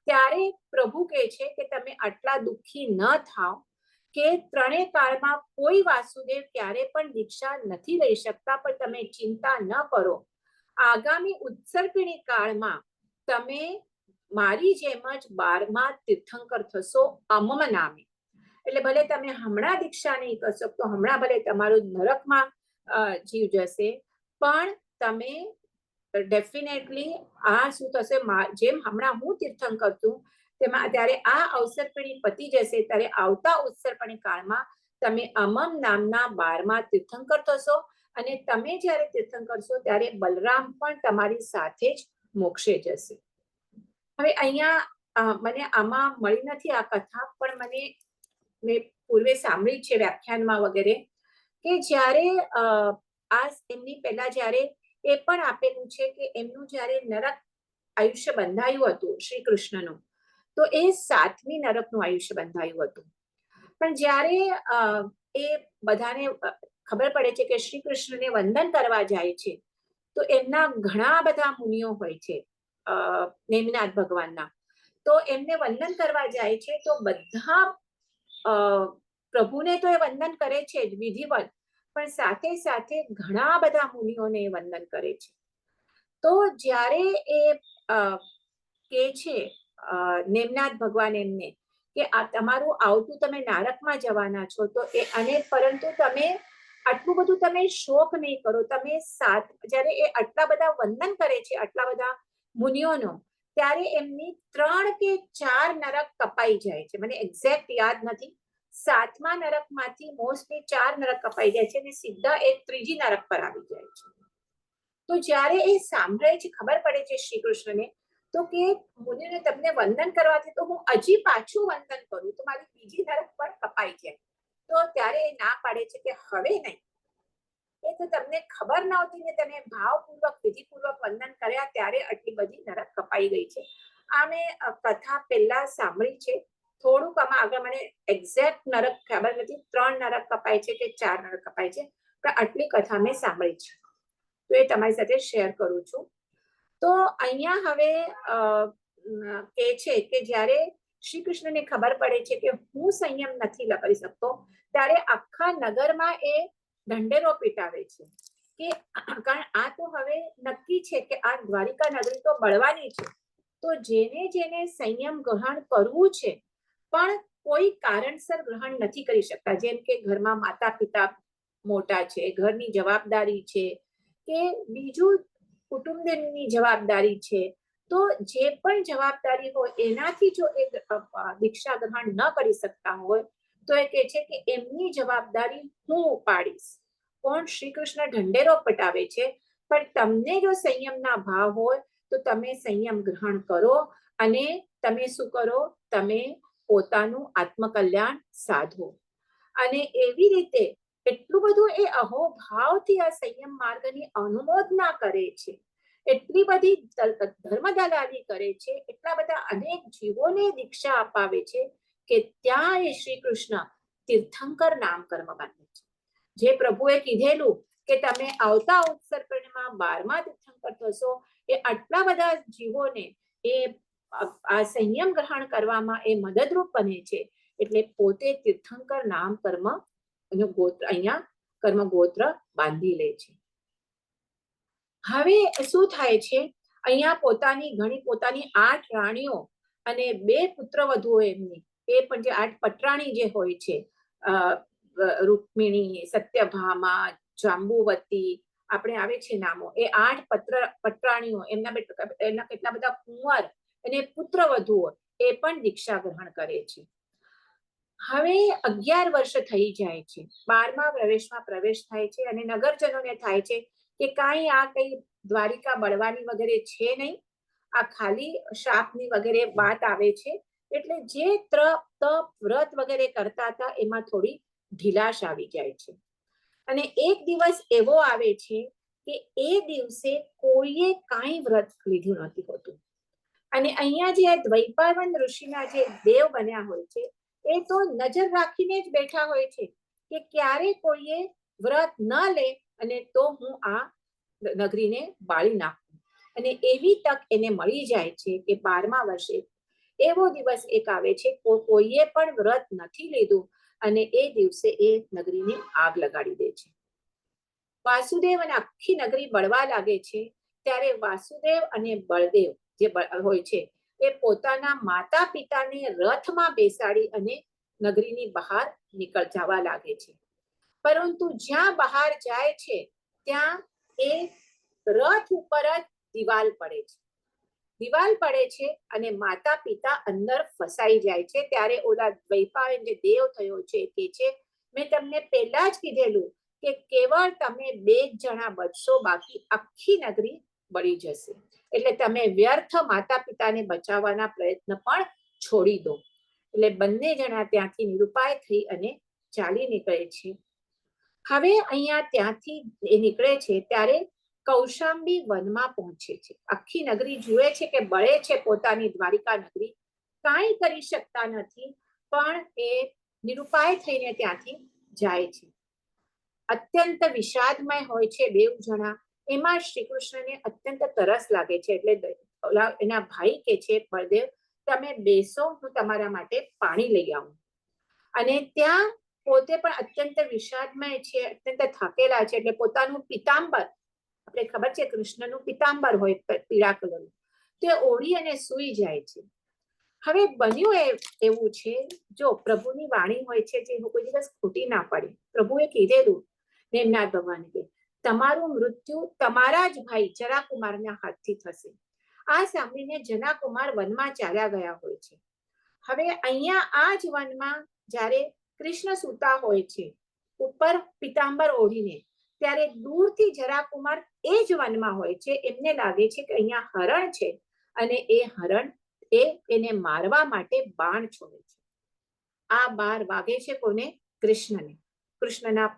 ત્યારે પ્રભુ કહે છે કે તમે આટલા દુઃખી ન થાઓ, કે ત્રણેય કાળમાં કોઈ વાસુદેવ ક્યારે પણ દીક્ષા નથી લઈ શકતા, પણ તમે ચિંતા ન કરો. આગામી ઉત્સર્પિણી કાળમાં તમે મારી જેમ જ 12મા તીર્થંકર થશો અમમ નામે. એટલે ભલે તમે હમણાં દીક્ષા નહીં કરશો તો હમણાં ભલે તમારું નરકમાં જીવ જશે, પણ તમે ડેફિનેટલી આ શું થશે, જેમ હમણાં હું તીર્થંકર છું તેમાં ત્યારે આ અવસર્પિણી પતી જશે, ત્યારે આવતા ઉત્સર્પણી કાળમાં તમે અમમ નામના 12મા તીર્થંકર થશો. અને તમે જ્યારે તીર્થંકર છો ત્યારે બલરામ પણ તમારી સાથે જ મોક્ષે જશે. હવે અહીંયા મને આમાં મળી નથી આ કથા, પણ મેં પૂર્વે સાંભળી છે વ્યાખ્યાનમાં વગેરે, કે જ્યારે એમની પહેલા જ્યારે એ પણ આપેલું છે કે એમનું જ્યારે નરક આયુષ્ય બંધાયું હતું શ્રી કૃષ્ણનું, તો એ 7મી નરકનું આયુષ્ય બંધાયું હતું. પણ જ્યારે એ બધાને ખબર પડે છે કે શ્રી કૃષ્ણને વંદન કરવા જાય છે, તો એમના ઘણા બધા મુનિઓ હોય છે નેમિનાથ ભગવાનના. તો એમને વંદન કરવા જાય છે, તો બધા પ્રભુને તો એ વંદન કરે છે જ વિધિવત, પણ સાથે સાથે ઘણા બધા મુનિઓને એ વંદન કરે છે. તો જ્યારે એ કે છે નેમનાથ ભગવાન એમને કે આ તમારું આવતું તમે નારકમાં જવાના છો, તો એ અને પરંતુ તમે આટલું બધું તમે શોક નહીં કરો. તમે જ્યારે એ આટલા બધા વંદન કરે છે આટલા બધા મુનિઓનો, ત્યારે એમની 3 કે 4 નરક કપાઈ જાય છે. મને એક્ઝેક્ટ યાદ નથી. 7મા નરકમાંથી મોસ્ટલી 4 નરક કપાઈ જાય છે અને સીધા એ 3જી નરક પર આવી જાય છે. તો જ્યારે એ સાંભળે છે, ખબર પડે છે શ્રી કૃષ્ણને, તો કે મુનિને તમને વંદન કરવાથી તો હું હજી પાછું વંદન કરું તો મારી બીજી નરક પર કપાઈ જાય. તો ત્યારે એ ના પાડે છે કે હવે નહીં, એ તો તમને ખબર નહોતી ને તમે ભાવપૂર્વક વિધિપૂર્વક વંદન કર્યા ત્યારે આટલી બધી નરક કપાઈ ગઈ છે. આ મેં કથા પહેલા સાંભળી છે. થોડુંક આમાં આગળ મને એક્ઝેક્ટ નરક ખબર નથી, 3 નરક કપાય છે કે 4 નરક કપાય છે, પણ આટલી કથા મેં સાંભળી છે, તો એ તમારી સાથે શેર કરું છું. તો અહીંયા હવે કે છે કે જ્યારે શ્રી કૃષ્ણને ખબર પડે છે કે હું સંયમ નથી કરી શકતો, ત્યારે આખા નગરમાં એ ઢંઢેરો પીટાવે છે કે કારણ આ તો હવે નક્કી છે કે આ દ્વારિકા નગરી તો બળવાની છે, તો જેને જેને સંયમ ગ્રહણ કરવું છે પણ કોઈ કારણસર ગ્રહણ નથી કરી શકતા, જેમ કે ઘરમાં માતા પિતા મોટા છે, ઘરની જવાબદારી છે કે બીજું કુટુંબની જવાબદારી છે, તો જે પણ જવાબદારી હોય એનાથી જો એ દીક્ષા ગ્રહણ ન કરી શકતા હોય તો એ કહે છે કે એમની જવાબદારી હું ઉપાડીશ. કોણ? શ્રી કૃષ્ણ ઢંઢેરો પટાવે છે, પણ તમને જો સંયમના ભાવ હોય તો તમે સંયમ ગ્રહણ કરો અને તમે શું કરો? તમે પોતાનું આત્મકલ્યાણ સાધો. અને એવી રીતે એટલું બધું એ અહોભાવથી આ સંયમ માર્ગની અનુમોદના કરે છે, એટલી બધી ધર્મ દલાલી કરે છે, એટલા બધા અનેક જીવોને દીક્ષા અપાવે છે કે ત્યાં એ શ્રી કૃષ્ણ તીર્થંકર નામ કર્મ બાંધે છે. જે પ્રભુએ કીધેલું કે તમે આવતા ઉત્સર્ગમાં 12મા તીર્થંકર થશો, એ આટલા બધા જીવોને એ આ સંયમ ગ્રહણ કરવામાં એ મદદરૂપ બને છે, એટલે પોતે તીર્થંકર નામ કર્મ ગોત્ર અહીંયા કર્મ ગોત્ર બાંધી લે છે. હવે શું થાય છે? અહીંયા પોતાની 8 રાણીઓ અને 2 પુત્રવધુઓ એમની, એ પણ જે 8 પટરાણી જે હોય છે, રૂક્મિણી, સત્યભામા, જાંબુવતી, આપણે આવે છે નામો, એ 8 પટરાણીઓ, એમના કેટલા બધા કુંવર અને પુત્રવધુઓ એ પણ દીક્ષા ગ્રહણ કરે છે. હવે 11 વર્ષ થઈ જાય છે, 12મા પ્રવેશમાં પ્રવેશ થાય છે અને નગરજનોને થાય છે કે કાંઈ આ કઈ દ્વારિકા બળવાની વગેરે છે નહીં, આ ખાલી શાપની વગેરે વાત આવે છે, એટલે જે તપ વ્રત વગેરે કરતા હતા એમાં થોડી ઢીલાશ આવી જાય છે. અને એક દિવસ એવો આવે છે કે એ દિવસે કોઈએ કાંઈ વ્રત લીધું નથી હોતું, અને અહીંયા જે દ્વૈપાયન ઋષિના જે દેવ બન્યા હોય છે એ તો નજર રાખીને જ બેઠા હોય છે કે ક્યારે કોઈએ વ્રત ન લે અને તો હું આ નગરીને બાળી નાખું. અને એવી તક એને મળી જાય છે કે 12મા વર્ષે એવો દિવસ એક આવે છે કોઈએ પણ વ્રત નથી લીધું અને એ દિવસે એ નગરીને આગ લગાડી દે છે. વાસુદેવ અને આખી નગરી બળવા લાગે છે, ત્યારે વાસુદેવ અને બળદેવ જે હોય છે એ પોતાના માતા પિતાને રથમાં બેસાડી અને નગરીની બહાર જવા લાગે છે. પરંતુ જ્યાં બહાર જાય છે ત્યાં એ રથ ઉપર જ દિવાલ પડે છે અને માતા પિતા અંદર ફસાઈ જાય છે. ત્યારે ઓલા દ્વૈપાયન જે દેવ થયો છે કે છે મેં તમને પહેલા જ કીધેલું કે કેવળ તમે 2 જણા બચશો, બાકી આખી નગરી બળી જશે, એટલે તમે વ્યર્થ માતા પિતાને બચાવવાના પ્રયત્ન પણ છોડી દો. એટલે બંને જણા ત્યાંથી નિરુપાય થઈ અને ચાલી નીકળે છે. હવે અહીંયા ત્યાંથી એ નીકળે છે ત્યારે કૌશાંબી વનમાં પહોંચે છે. આખી નગરી જુએ છે કે બળે છે પોતાની દ્વારિકા નગરી, કાંઈ કરી શકતા નથી, પણ એ નિરુપાય થઈને ત્યાંથી જાય છે. અત્યંત વિષાદમય હોય છે 2 જણા. એમાં શ્રી કૃષ્ણને અત્યંત તરસ લાગે છે, એટલે એના ભાઈ કે છે બળદેવ, તમે બેસો, હું તમારા માટે પાણી લઈ આવું. અને ત્યાં પોતે પણ અત્યંત વિષાદમય છે, અત્યંત થાકેલા છે, એટલે પોતાનું પિતાંબર, આપણે ખબર છે કૃષ્ણનું પિતાંબર હોય પીળા કલરનું, તે ઓઢી અને સૂઈ જાય છે. હવે બન્યું એવું છે, જો પ્રભુની વાણી હોય છે જે કોઈ દિવસ ખોટી ના પડે. પ્રભુએ કીધેલું નેમનાથ ભગવાને કે તમારું મૃત્યુ તમારા જ ભાઈ જરાકુમારના હાથથી થશે. આ સાંભળીને જનાકુમાર વનમાં ચાલ્યા ગયા હોય છે. હવે અહીંયા આ જ વનમાં જ્યારે કૃષ્ણ સૂતા હોય છે ઉપર પિતાંબર ઓઢીને, ત્યારે દૂરથી જરાકુમાર એ જ વનમાં હોય છે. એમને લાગે છે કે અહીંયા હરણ છે અને એ હરણ એને મારવા માટે બાણ છોડે છે. આ બાણ વાગે છે કોને? કૃષ્ણને. કૃષ્ણના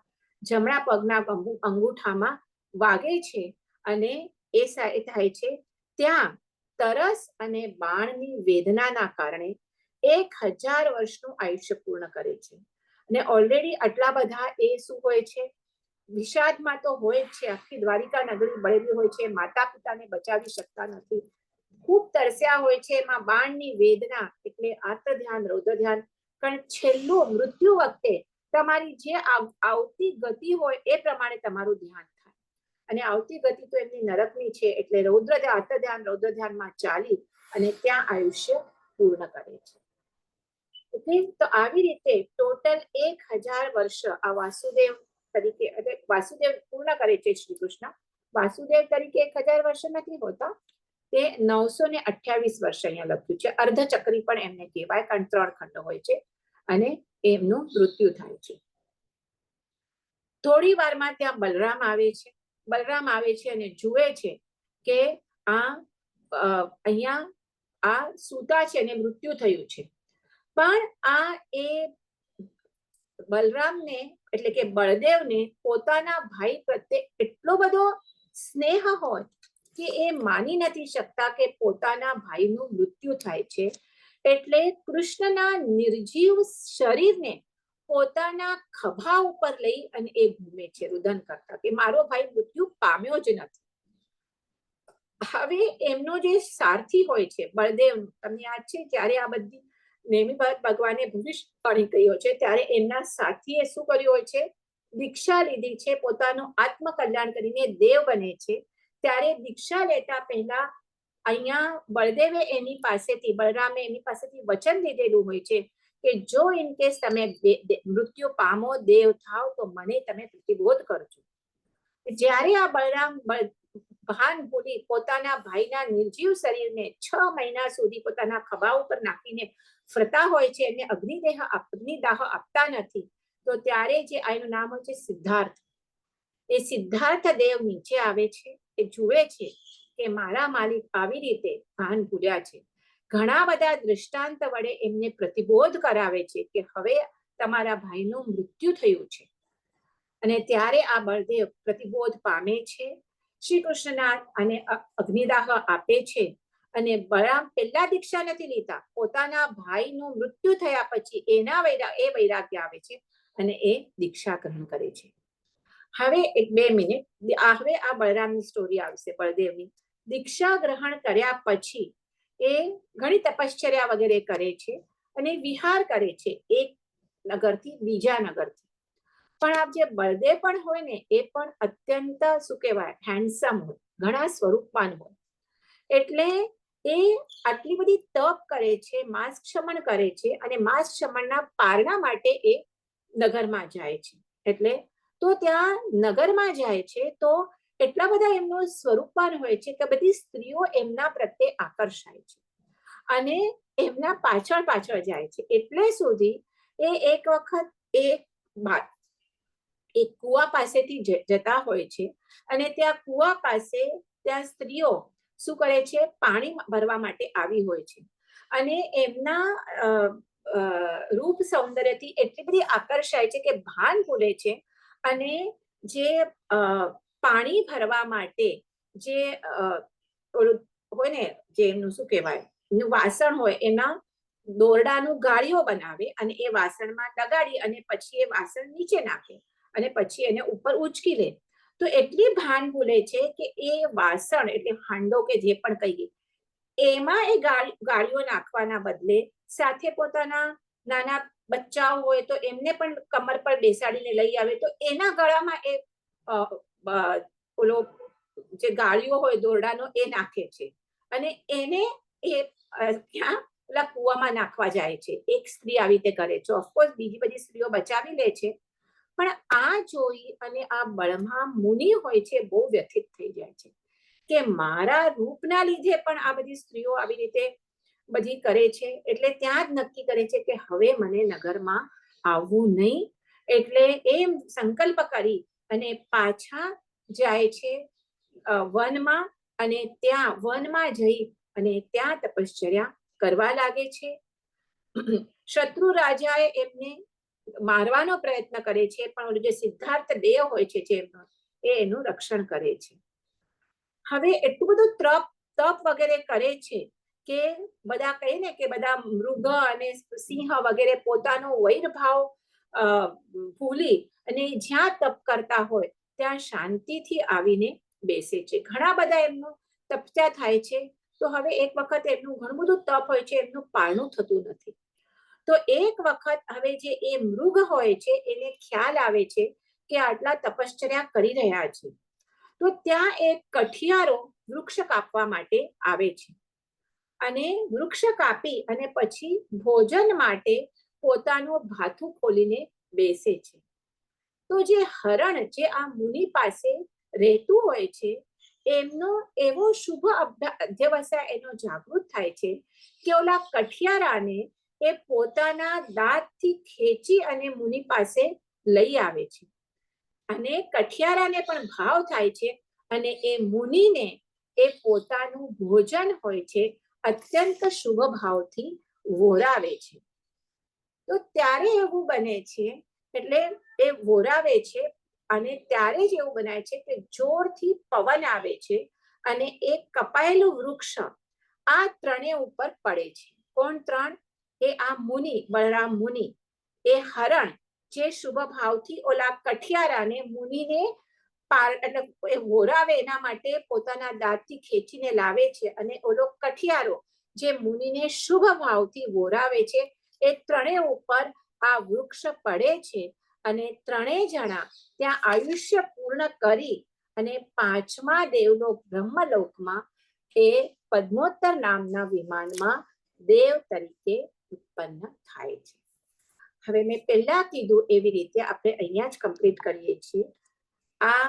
જમણા પગના અંગૂઠામાં વાગે છે અને એ થાય છે ત્યાં તરસ અને બાણની વેદનાના કારણે 1000 વર્ષનું આયુષ્ય પૂર્ણ કરે છે. અને ઓલરેડી આટલા બધા એ શું હોય છે, વિષાદમાં તો હોય જ છે. આખી દ્વારિકા નગરી બળેલી હોય છે, માતા પિતાને બચાવી શકતા નથી, ખૂબ તરસ્યા હોય છે. એમાં બાણની વેદના એટલે આર્ત ધ્યાન, રૌદ્ર ધ્યાન. કારણ છેલ્લું મૃત્યુ વખતે તમારી જે આવતી ગતિ હોય એ પ્રમાણે તમારું ધ્યાન થાય. અને આવતી ગતિ તો એમની નરકની છે, એટલે આર્ત ધ્યાન, રૌદ્ર ધ્યાનમાં ચાલી અને ત્યાં આયુષ્ય પૂર્ણ કરે છે. તો આવી રીતે ટોટલ 1000 વર્ષ આ વાસુદેવ તરીકે, વાસુદેવ પૂર્ણ કરે છે શ્રી કૃષ્ણ. વાસુદેવ તરીકે 1000 વર્ષ નથી હોતા, તે 928 વર્ષ અહીંયા લખ્યું છે. અર્ધચક્રી પણ એમને કહેવાય, કારણ 3 ખંડ હોય છે. અને એમનું મૃત્યુ થાય છે. થોડી વારમાં ત્યાં બલરામ આવે છે. બલરામ આવે છે અને જુએ છે કે અહીંયા આ સૂતા છે અને મૃત્યુ થયું છે. પણ આ એ બલરામને એટલે કે બળદેવને પોતાના ભાઈ પ્રત્યે એટલો બધો સ્નેહ હોય કે એ માની નથી શકતા કે પોતાના ભાઈનું મૃત્યુ થાય છે. એટલે કૃષ્ણના નિર્જીવ શરીરને પોતાના ખભા ઉપર લઈ અને એ ઘૂમે છે, રુદન કરતા કે મારો ભાઈ મૃત્યુ પામ્યો જ નથી. હવે એમનો જે સારથી હોય છે બળદેવ, તમને યાદ છે જ્યારે આ બધી નેમી ભગવાને ભવિષ્યવાણી કહ્યો છે ત્યારે એમના સાથીએ શું કર્યું હોય છે, દીક્ષા લીધી છે, પોતાનું આત્મકલ્યાણ કરીને દેવ બને છે. ત્યારે દીક્ષા લેતા પહેલા અહીંયા બળદેવે એની પાસેથી, બળરામે એની પાસેથી વચન લીધેલું હોય છે કે જો ઇન કેસ તમે મૃત્યુ પામો, દેવ થાવ, તો મને તમે પ્રતિબોધ કરજો. જ્યારે આ બળરામ ભાન ભૂલી પોતાના ભાઈના નિર્જીવ શરીરને 6 મહિના સુધી પોતાના ખભા ઉપર નાખીને ફરતા હોય છે અને અગ્નિદાહ આપતા નથી, તો ત્યારે જે આનું નામ હોય છે સિદ્ધાર્થ, એ સિદ્ધાર્થ દેવ નીચે આવે છે. એ જુએ છે કે મારા માલિક આવી રીતે ભાન ભૂલ્યા છે. ઘણા બધા દૃષ્ટાંત વડે એમને પ્રતિબોધ કરાવે છે કે હવે તમારા ભાઈનું મૃત્યુ થયું છે. અને ત્યારે આ બળદેવ પ્રતિબોધ પામે છે, શ્રી કૃષ્ણના અને અગ્નિદાહ આપે છે. અને બળરામ પહેલા દીક્ષા નથી લીધા, પોતાના ભાઈનું મૃત્યુ થયા પછી એ વૈરાગ્ય આવે છે અને એ દીક્ષા ગ્રહણ કરે છે. હવે 2 મિનિટ, હવે આ બળરામની સ્ટોરી આવશે. બળદેવની દીક્ષા ગ્રહણ કર્યા પછી એ ઘણી તપશ્ચર્યા વગેરે કરે છે અને વિહાર કરે છે એક નગરથી બીજા નગરથી. પણ આ જે બળદેવ પણ હોય ને, એ પણ અત્યંત શું કહેવાય, હેન્ડસમ હોય, ઘણા સ્વરૂપવાન હોય. એટલે એ આટલી બધી તપ કરે છે, માસ ક્ષમણ કરે છે અને માસ ક્ષમણના પારણા માટે એ નગરમાં જાય છે. એટલે તો ત્યાં નગરમાં જાય છે તો એટલા બધા એમનું સ્વરૂપવાન હોય છે કે બધી સ્ત્રીઓ એમના પ્રત્યે આકર્ષાય છે અને એમના પાછળ પાછળ જાય છે. એટલે સુધી એ એક વખત એક કુવા પાસેથી જતા હોય છે અને ત્યાં કુવા પાસે ત્યાં સ્ત્રીઓ શું કરે છે, પાણી ભરવા માટે આવી હોય છે અને એમના રૂપ સૌંદર્યથી એટલી બધી આકર્ષાય છે કે ભાન ભૂલે છે. અને જે પાણી ભરવા માટે જે ઓલું હોય ને, જે એમનું શું કહેવાય, એનું વાસણ હોય, એના દોરડાનું ગાળીઓ બનાવે અને એ વાસણમાં લગાડી અને પછી એ વાસણ નીચે નાખે અને પછી એને ઉપર ઉચકી લે. તો એટલી ભાન ભૂલે છે કે એ વાસણ એટલે હાંડો કે જે પણ કહીએ, એમાં એ ગાળીઓ નાખવાના બદલે સાથે પોતાના નાના બચ્ચાઓ હોય તો એમને પણ કમર પર બેસાડીને લઈ આવે, તો એના ગળામાં એ ઓલો જે ગાળીઓ હોય દોરડાનો એ નાખે છે અને એને એ ત્યાં પેલા કુવામાં નાખવા જાય છે. એક સ્ત્રી આવી રીતે કરે છે. ઓફકોર્સ બીજી બધી સ્ત્રીઓ બચાવી લે છે, પણ આ જોઈ અને આ બળમા મુનિ હોય છે બહુ વ્યથિત થઈ જાય છે કે મારા રૂપના લીધે પણ આ બધી સ્ત્રીઓ આવી રીતે બધી કરે છે. એટલે ત્યાં જ નક્કી કરે છે કે હવે મને નગરમાં આવવું નહીં. એટલે એમ સંકલ્પ કરી અને પાછા જાય છે વનમાં અને ત્યાં વનમાં જઈ અને ત્યાં તપશ્ચર્યા કરવા લાગે છે. શત્રુ રાજાએ એમને મારવાનો પ્રયત્ન કરે છે, પણ ઓલું જે સિદ્ધાર્થ દેવ હોય છે જેમનો, એ એનું રક્ષણ કરે છે. હવે એટલું બધું તપ વગેરે કરે છે કે બધા કહે ને કે બધા મૃગ અને સિંહ વગેરે પોતાનો વૈરભાવ ભૂલી અને જ્યાં તપ કરતા હોય ત્યાં શાંતિથી આવીને બેસે છે. ઘણા બધા એમનું તપસ્યા થાય છે. તો હવે એક વખત એમનું ઘણું બધું તપ હોય છે, એમનું પારણું થતું નથી. તો એક વખત હવે જે એ મૃગ હોય છે એને ખ્યાલ આવે છે કે આટલા તપશ્ચર્યા કરી રહ્યા છે. તો ત્યાં એક કઠિયારો વૃક્ષ કાપવા માટે આવે છે અને વૃક્ષ કાપી અને પછી ભોજન માટે પોતાનું ભાથું ખોલીને બેસે છે. તો જે હરણ જે આ મુનિ પાસે રહેતું હોય છે, એમનો એવો શુભ અધ્યવસાય એનો જાગૃત થાય છે કે ઓલા કઠિયારાને એ પોતાના દાંતથી ખેંચી અને મુનિ પાસે લઈ આવે છે. અને કઠિયારાને પણ ભાવ થાય છે અને એ મુનિને એ પોતાનું ભોજન હોય છે અત્યંત શુભ ભાવથી વોરાવે છે. તો ત્યારે એવું બને છે, એટલે એ વોરાવે છે અને ત્યારે જ એવું બનાય છે કે જોરથી પવન આવે છે અને એક કપાયેલું વૃક્ષ આ ત્રણેય ઉપર પડે છે. કોણ ત્રણ? એ આ મુનિ, બલરામ મુનિ, એ હરણ જે શુભ ભાવથી ઓલા કઠિયારાને મુનિને એટલે વોરાવે એના માટે પોતાના દાંતથી ખેંચીને લાવે છે, અને ઓલો કઠિયારો જે મુનિને શુભ ભાવથી વોરાવે છે, એ ત્રણેય ઉપર આ વૃક્ષ પડે છે અને ત્રણેય જણા ત્યાં આયુષ્ય પૂર્ણ કરી અને પાંચમા દેવલોક બ્રહ્મલોકમાં એ પદ્મોત્તર નામના વિમાનમાં દેવ તરીકે ઉત્પન્ન થાય છે. હવે મેં પહેલા કીધું એવી રીતે આપણે અહીંયા જ કમ્પ્લીટ કરીએ છીએ. આ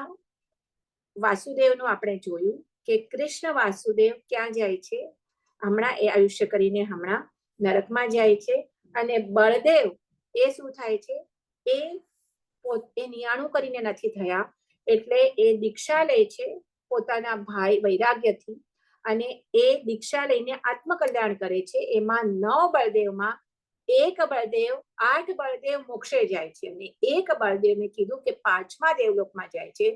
વાસુદેવનું આપણે જોયું કે કૃષ્ણ વાસુદેવ ક્યાં જાય છે, હમણાં એ આયુષ્ય કરીને હમણાં નરકમાં જાય છે. અને બળદેવ એ શું થાય છે, એ નિયાણું કરીને નથી થયા, એટલે એ દીક્ષા લે છે પોતાના ભાઈ વૈરાગ્યથી, અને એ દીક્ષા લઈને આત્મકલ્યાણ કરે છે. એમાં 9 બળદેવમાં એક બળદેવ, 8 બળદેવ મોક્ષે જાય છે અને એક બળદેવને કીધું કે 5મા દેવલોકમાં જાય છે.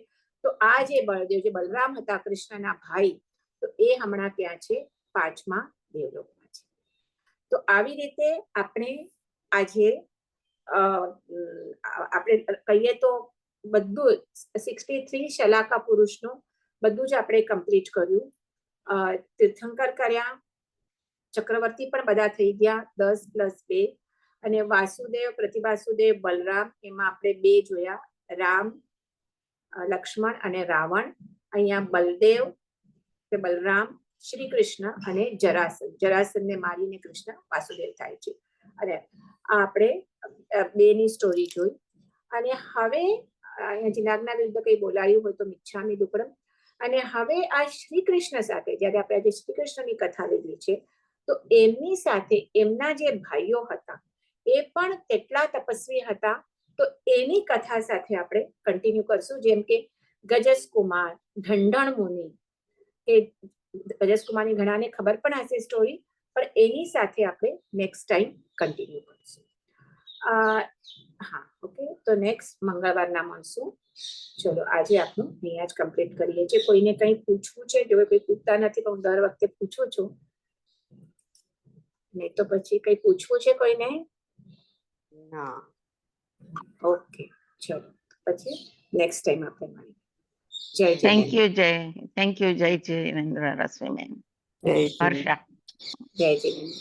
તો આ જે બળદેવ, જે બલરામ હતા કૃષ્ણના ભાઈ, તો એ હમણાં ત્યાં છે 5મા દેવલોકમાં છે. તો આવી રીતે આપણે આજે આપણે કહીએ તો બધું 63 શલાકા પુરુષનું બધું જ આપણે કમ્પ્લીટ કર્યું. તીર્થંકર કર્યા, ચક્રવર્તી પણ બધા થઈ ગયા 10 + 2, અને વાસુદેવ, પ્રતિવાસુદેવ, બલરામ, એમાં આપણે 2 જોયા, રામ, લક્ષ્મણ અને રાવણ. અહીંયા બલદેવ કે બલરામ, શ્રી કૃષ્ણ અને જરાસંધને મારીને કૃષ્ણ વાસુદેવ થાય છે. અને આ આપણે 2ની સ્ટોરી જોઈ. અને હવે અહીંયા જીનાજ્ઞા વિરુદ્ધ કંઈ બોલાયું હોય તો મિચ્છામી દુક્કડમ. અને હવે આ શ્રી કૃષ્ણ સાથે જ્યારે આપણે આજે શ્રી કૃષ્ણની કથા લીધી છે, તો એમની સાથે એમના જે ભાઈઓ હતા એ પણ કેટલા તપસ્વી હતા, તો એની કથા સાથે આપણે કન્ટિન્યુ કરશું. જેમ કે ગજસકુમાર, ઢંઢણ મુનિ, કે ગજસકુમારની ઘણાને ખબર પણ હશે સ્ટોરી, પણ એની સાથે આપણે નેક્સ્ટ ટાઈમ કન્ટિન્યુ કરીશું. હા, ઓકે. તો નેક્સ્ટ મંગળવારના મળશું. ચલો, આજે આપણું અહીંયા જ કમ્પ્લીટ કરીએ છીએ. કોઈને કંઈ પૂછવું છે? જો કોઈ પૂછતા નથી પણ હું દર વખતે પૂછું છું, નહીં તો પછી કંઈ પૂછવું છે કોઈને? ના. ઓકે, ચલો પછી નેક્સ્ટ ટાઈમ આપણે મળીએ. જય જય. થેન્ક યુ જય જીનેન્દ્ર રશ્મિબેન. જય હર્ષા. જય જીનેન્દ્ર.